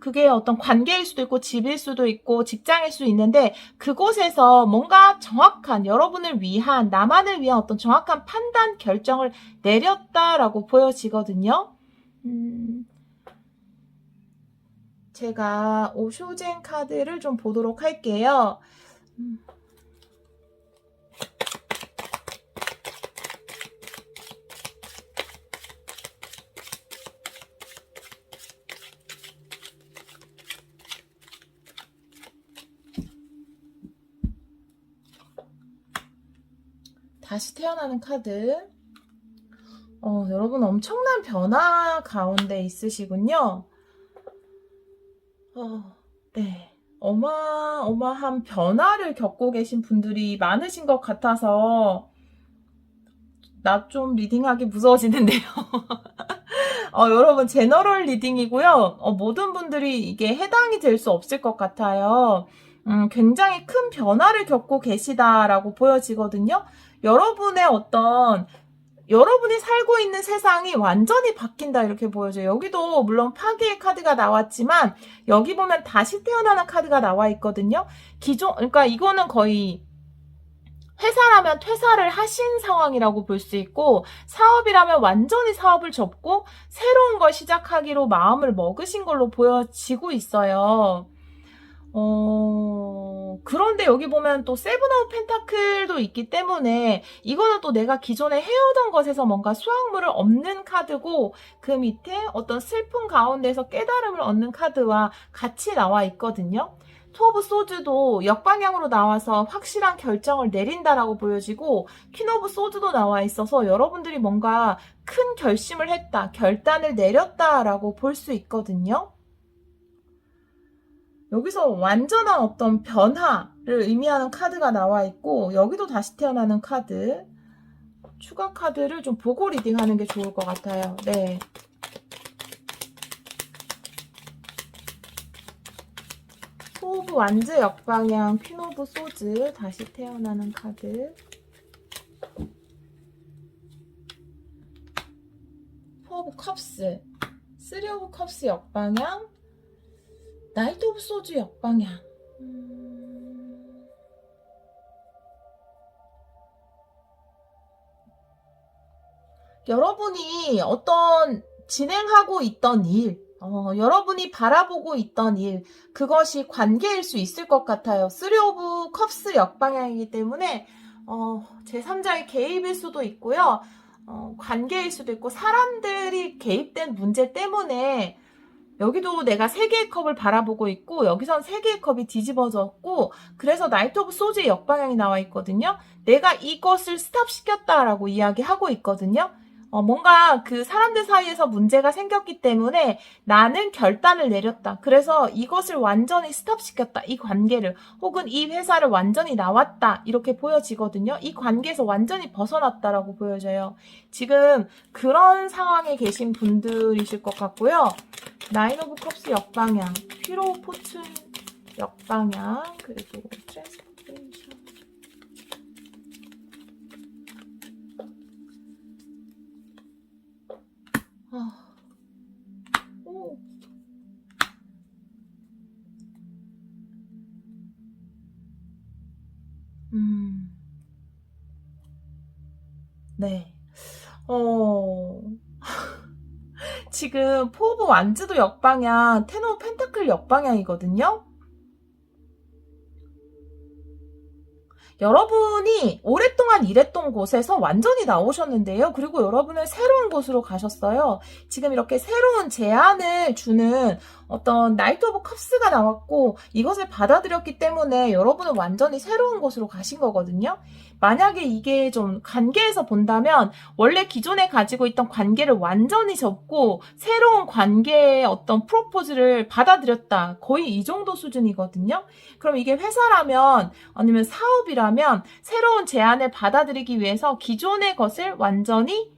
그게 어떤 관계일 수도 있고 집일 수도 있고 직장일 수도 있는데 그곳에서 뭔가 정확한 여러분을 위한 나만을 위한 어떤 정확한 판단 결정을 내렸다라고 보여지거든요. 제가 오쇼젠 카드를 좀 보도록 할게요. 다시 태어나는 카드. 여러분 엄청난 변화 가운데 있으시군요. 네. 어마어마한 변화를 겪고 계신 분들이 많으신 것 같아서 나 좀 리딩하기 무서워지는데요. 여러분 제너럴 리딩이고요. 모든 분들이 이게 해당이 될 수 없을 것 같아요. 굉장히 큰 변화를 겪고 계시다라고 보여지거든요. 여러분이 살고 있는 세상이 완전히 바뀐다 이렇게 보여져요. 여기도 물론 파괴의 카드가 나왔지만 여기 보면 다시 태어나는 카드가 나와 있거든요. 그러니까 이거는 거의 회사라면 퇴사를 하신 상황이라고 볼 수 있고 사업이라면 완전히 사업을 접고 새로운 걸 시작하기로 마음을 먹으신 걸로 보여지고 있어요. 그런데 여기 보면 또 세븐 오브 펜타클도 있기 때문에 이거는 또 내가 기존에 해오던 것에서 뭔가 수확물을 얻는 카드고 그 밑에 어떤 슬픔 가운데서 깨달음을 얻는 카드와 같이 나와 있거든요. 투 오브 소즈도 역방향으로 나와서 확실한 결정을 내린다라고 보여지고 퀸 오브 소즈도 나와 있어서 여러분들이 뭔가 큰 결심을 했다, 결단을 내렸다라고 볼 수 있거든요. 여기서 완전한 어떤 변화를 의미하는 카드가 나와 있고 여기도 다시 태어나는 카드 추가 카드를 좀 보고 리딩하는 게 좋을 것 같아요. 네. 포 오브 완즈 역방향 퀸 오브 소즈 다시 태어나는 카드 포 오브 컵스 쓰리 오브 컵스 역방향 나이트 오브 소즈 역방향 여러분이 어떤 진행하고 있던 일 여러분이 바라보고 있던 일 그것이 관계일 수 있을 것 같아요. 쓰리 오브 컵스 역방향이기 때문에 제3자의 개입일 수도 있고요. 관계일 수도 있고 사람들이 개입된 문제 때문에 여기도 내가 3개의 컵을 바라보고 있고 여기선 3개의 컵이 뒤집어졌고 그래서 나이트 오브 소즈의 역방향이 나와 있거든요. 내가 이것을 스탑시켰다라고 이야기하고 있거든요. 뭔가 그 사람들 사이에서 문제가 생겼기 때문에 나는 결단을 내렸다. 그래서 이것을 완전히 스톱시켰다. 이 관계를 혹은 이 회사를 완전히 나왔다. 이렇게 보여지거든요. 이 관계에서 완전히 벗어났다라고 보여져요. 지금 그런 상황에 계신 분들이실 것 같고요. 나인 오브 컵스 역방향, 휘로 포춘 역방향, 그리고 트랜스포테이션 오. 네. 어, 지금 포 오브 완즈도 역방향, 텐 오브 펜타클 역방향이거든요. 여러분이 오랫동안 일했던 곳에서 완전히 나오셨는데요. 그리고 여러분은 새로운 곳으로 가셨어요. 지금 이렇게 새로운 제안을 주는 어떤 나이트 오브 컵스가 나왔고 이것을 받아들였기 때문에 여러분은 완전히 새로운 곳으로 가신 거거든요. 만약에 이게 좀 관계에서 본다면 원래 기존에 가지고 있던 관계를 완전히 접고 새로운 관계의 어떤 프로포즈를 받아들였다. 거의 이 정도 수준이거든요. 그럼 이게 회사라면 아니면 사업이라면 새로운 제안을 받아들이기 위해서 기존의 것을 완전히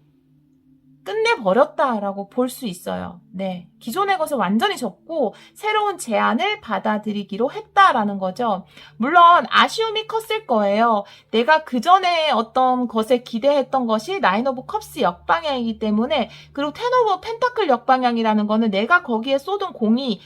끝내버렸다라고 볼 수 있어요. 네. 기존의 것을 완전히 접고 새로운 제안을 받아들이기로 했다라는 거죠. 물론 아쉬움이 컸을 거예요. 내가 그전에 어떤 것에 기대했던 것이 나인 오브 컵스 역방향이기 때문에 그리고 텐 오브 펜타클 역방향이라는 거는 내가 거기에 쏟은 공이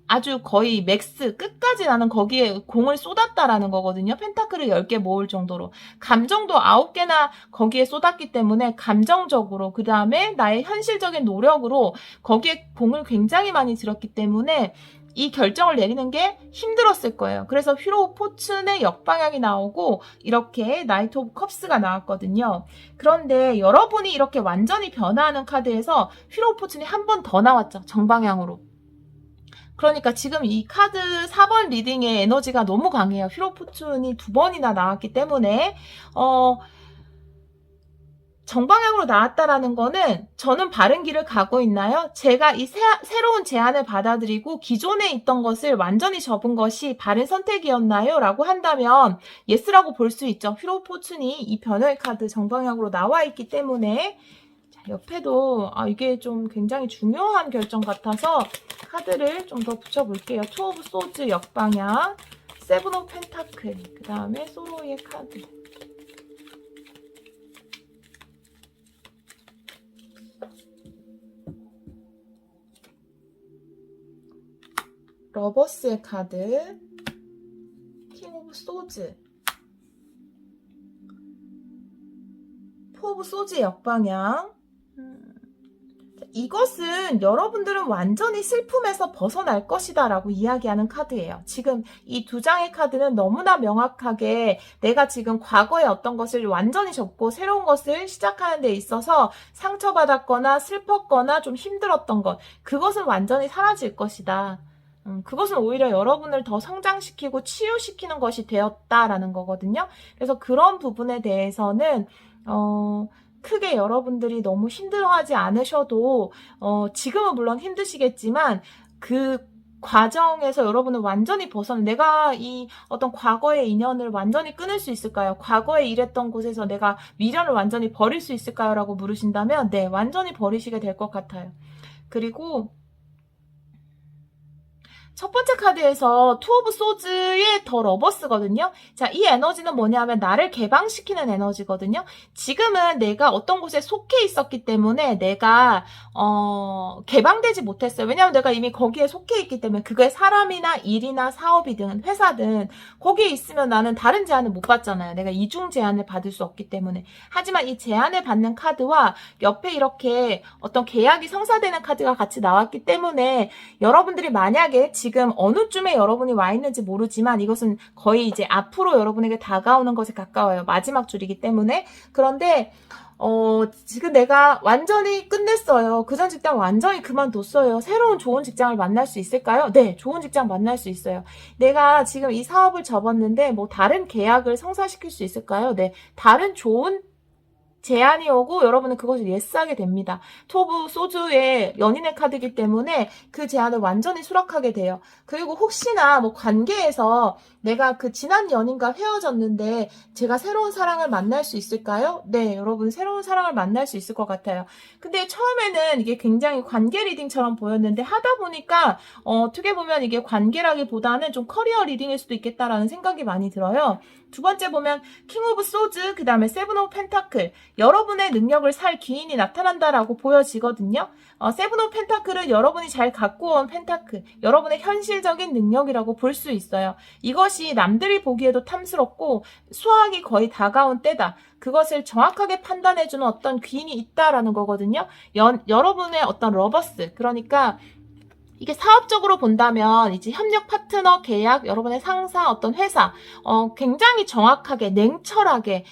아주 거의 맥스 끝까지 나는 거기에 공을 쏟았다라는 거거든요. 펜타클을 10개 모을 정도로. 감정도 9개나 거기에 쏟았기 때문에 감정적으로 그 다음에 나의 현실적인 노력으로 거기에 공을 굉장히 많이 들었기 때문에 이 결정을 내리는 게 힘들었을 거예요. 그래서 휘로 오브 포춘의 역방향이 나오고 이렇게 나이트 오브 컵스가 나왔거든요. 그런데 여러분이 이렇게 완전히 변화하는 카드에서 휘로 오브 포춘이 한 번 더 나왔죠. 정방향으로. 그러니까 지금 이 카드 4번 리딩의 에너지가 너무 강해요. 휘로 포춘이 2번이나 나왔기 때문에 정방향으로 나왔다라는 거는 저는 바른 길을 가고 있나요? 제가 이 새로운 제안을 받아들이고 기존에 있던 것을 완전히 접은 것이 바른 선택이었나요? 라고 한다면 예스라고 볼 수 있죠. 휘로 포춘이 이 변화의 카드 정방향으로 나와 있기 때문에 옆에도 이게 좀 굉장히 중요한 결정 같아서 카드를 좀 더 붙여볼게요. 투 오브 소즈 역방향, 세븐 오브 펜타클, 그 다음에 소로의 카드. 러버스의 카드, 킹 오브 소즈, 포 오브 소즈 역방향. 이것은 여러분들은 완전히 슬픔에서 벗어날 것이다 라고 이야기하는 카드예요. 지금 이 2장의 카드는 너무나 명확하게 내가 지금 과거의 어떤 것을 완전히 접고 새로운 것을 시작하는 데 있어서 상처받았거나 슬펐거나 좀 힘들었던 것, 그것은 완전히 사라질 것이다. 그것은 오히려 여러분을 더 성장시키고 치유시키는 것이 되었다라는 거거든요. 그래서 그런 부분에 대해서는 크게 여러분들이 너무 힘들어하지 않으셔도 지금은 물론 힘드시겠지만 그 과정에서 여러분은 완전히 내가 이 어떤 과거의 인연을 완전히 끊을 수 있을까요? 과거에 일했던 곳에서 내가 미련을 완전히 버릴 수 있을까요? 라고 물으신다면 네, 완전히 버리시게 될 것 같아요. 그리고 첫 번째 카드에서 투 오브 소즈의 더 러버스거든요. 자, 이 에너지는 뭐냐면 나를 개방시키는 에너지거든요. 지금은 내가 어떤 곳에 속해 있었기 때문에 내가 개방되지 못했어요. 왜냐하면 내가 이미 거기에 속해 있기 때문에 그게 사람이나 일이나 사업이든 회사든 거기에 있으면 나는 다른 제안을 못 받잖아요. 내가 이중 제안을 받을 수 없기 때문에. 하지만 이 제안을 받는 카드와 옆에 이렇게 어떤 계약이 성사되는 카드가 같이 나왔기 때문에 여러분들이 만약에 지금 어느 쯤에 여러분이 와 있는지 모르지만 이것은 거의 이제 앞으로 여러분에게 다가오는 것에 가까워요. 마지막 줄이기 때문에. 그런데 지금 내가 완전히 끝냈어요. 그전 직장 완전히 그만뒀어요. 새로운 좋은 직장을 만날 수 있을까요? 네, 좋은 직장 만날 수 있어요. 내가 지금 이 사업을 접었는데 뭐 다른 계약을 성사시킬 수 있을까요? 네, 다른 좋은 제안이 오고 여러분은 그것을 예스하게 됩니다. 투 오브 소즈의 연인의 카드이기 때문에 그 제안을 완전히 수락하게 돼요. 그리고 혹시나 뭐 관계에서 내가 그 지난 연인과 헤어졌는데 제가 새로운 사랑을 만날 수 있을까요? 네, 여러분 새로운 사랑을 만날 수 있을 것 같아요. 근데 처음에는 이게 굉장히 관계 리딩처럼 보였는데 하다 보니까 어떻게 보면 이게 관계라기보다는 좀 커리어 리딩일 수도 있겠다라는 생각이 많이 들어요. 두 번째 보면 킹 오브 소즈, 그 다음에 세븐 오브 펜타클. 여러분의 능력을 살 기인이 나타난다라고 보여지거든요. 세븐 오브 펜타클은 여러분이 잘 갖고 온 펜타클, 여러분의 현실적인 능력이라고 볼 수 있어요. 이것이 남들이 보기에도 탐스럽고 수확이 거의 다가온 때다. 그것을 정확하게 판단해주는 어떤 귀인이 있다라는 거거든요. 여러분의 어떤 러버스, 그러니까 이게 사업적으로 본다면 이제 협력 파트너 계약, 여러분의 상사, 어떤 회사, 굉장히 정확하게, 냉철하게,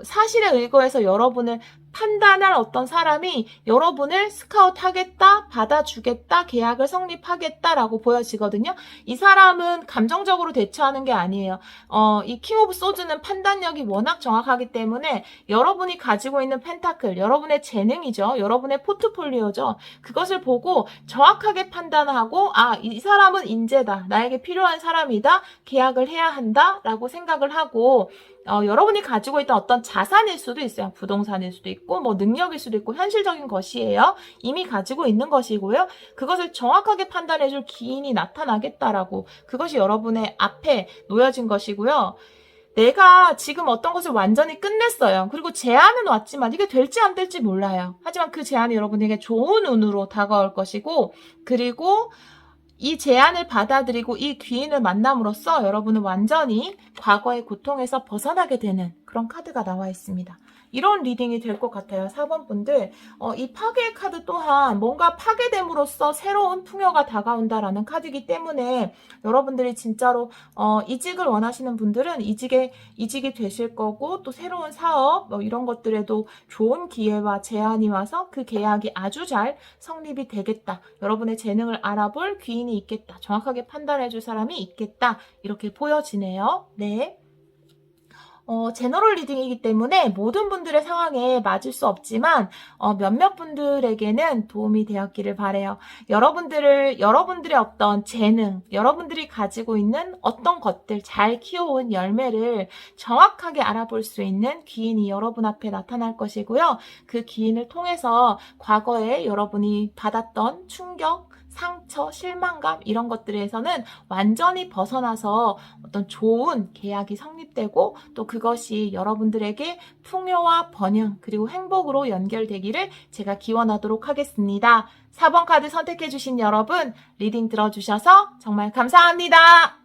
사실에 의거해서 여러분을 판단할 어떤 사람이 여러분을 스카웃하겠다, 받아주겠다, 계약을 성립하겠다라고 보여지거든요. 이 사람은 감정적으로 대처하는 게 아니에요. 이 킹 오브 소즈는 판단력이 워낙 정확하기 때문에 여러분이 가지고 있는 펜타클, 여러분의 재능이죠. 여러분의 포트폴리오죠. 그것을 보고 정확하게 판단하고 이 사람은 인재다. 나에게 필요한 사람이다. 계약을 해야 한다. 라고 생각을 하고 여러분이 가지고 있던 어떤 자산일 수도 있어요. 부동산일 수도 있고 뭐 능력일 수도 있고 현실적인 것이에요. 이미 가지고 있는 것이고요. 그것을 정확하게 판단해줄 기인이 나타나겠다라고, 그것이 여러분의 앞에 놓여진 것이고요. 내가 지금 어떤 것을 완전히 끝냈어요. 그리고 제안은 왔지만 이게 될지 안 될지 몰라요. 하지만 그 제안이 여러분에게 좋은 운으로 다가올 것이고, 그리고 이 제안을 받아들이고 이 귀인을 만남으로써 여러분은 완전히 과거의 고통에서 벗어나게 되는 그런 카드가 나와 있습니다. 이런 리딩이 될 것 같아요. 4번 분들, 이 파괴의 카드 또한 뭔가 파괴됨으로써 새로운 풍요가 다가온다라는 카드이기 때문에 여러분들이 진짜로 이직을 원하시는 분들은 이직이 되실 거고, 또 새로운 사업 이런 것들에도 좋은 기회와 제안이 와서 그 계약이 아주 잘 성립이 되겠다. 여러분의 재능을 알아볼 귀인이 있겠다. 정확하게 판단해 줄 사람이 있겠다. 이렇게 보여지네요. 네. 제너럴 리딩이기 때문에 모든 분들의 상황에 맞을 수 없지만 몇몇 분들에게는 도움이 되었기를 바라요. 여러분들의 어떤 재능, 여러분들이 가지고 있는 어떤 것들, 잘 키워온 열매를 정확하게 알아볼 수 있는 귀인이 여러분 앞에 나타날 것이고요. 그 귀인을 통해서 과거에 여러분이 받았던 충격, 상처, 실망감 이런 것들에서는 완전히 벗어나서 어떤 좋은 계약이 성립되고, 또 그것이 여러분들에게 풍요와 번영 그리고 행복으로 연결되기를 제가 기원하도록 하겠습니다. 4번 카드 선택해 주신 여러분, 리딩 들어주셔서 정말 감사합니다.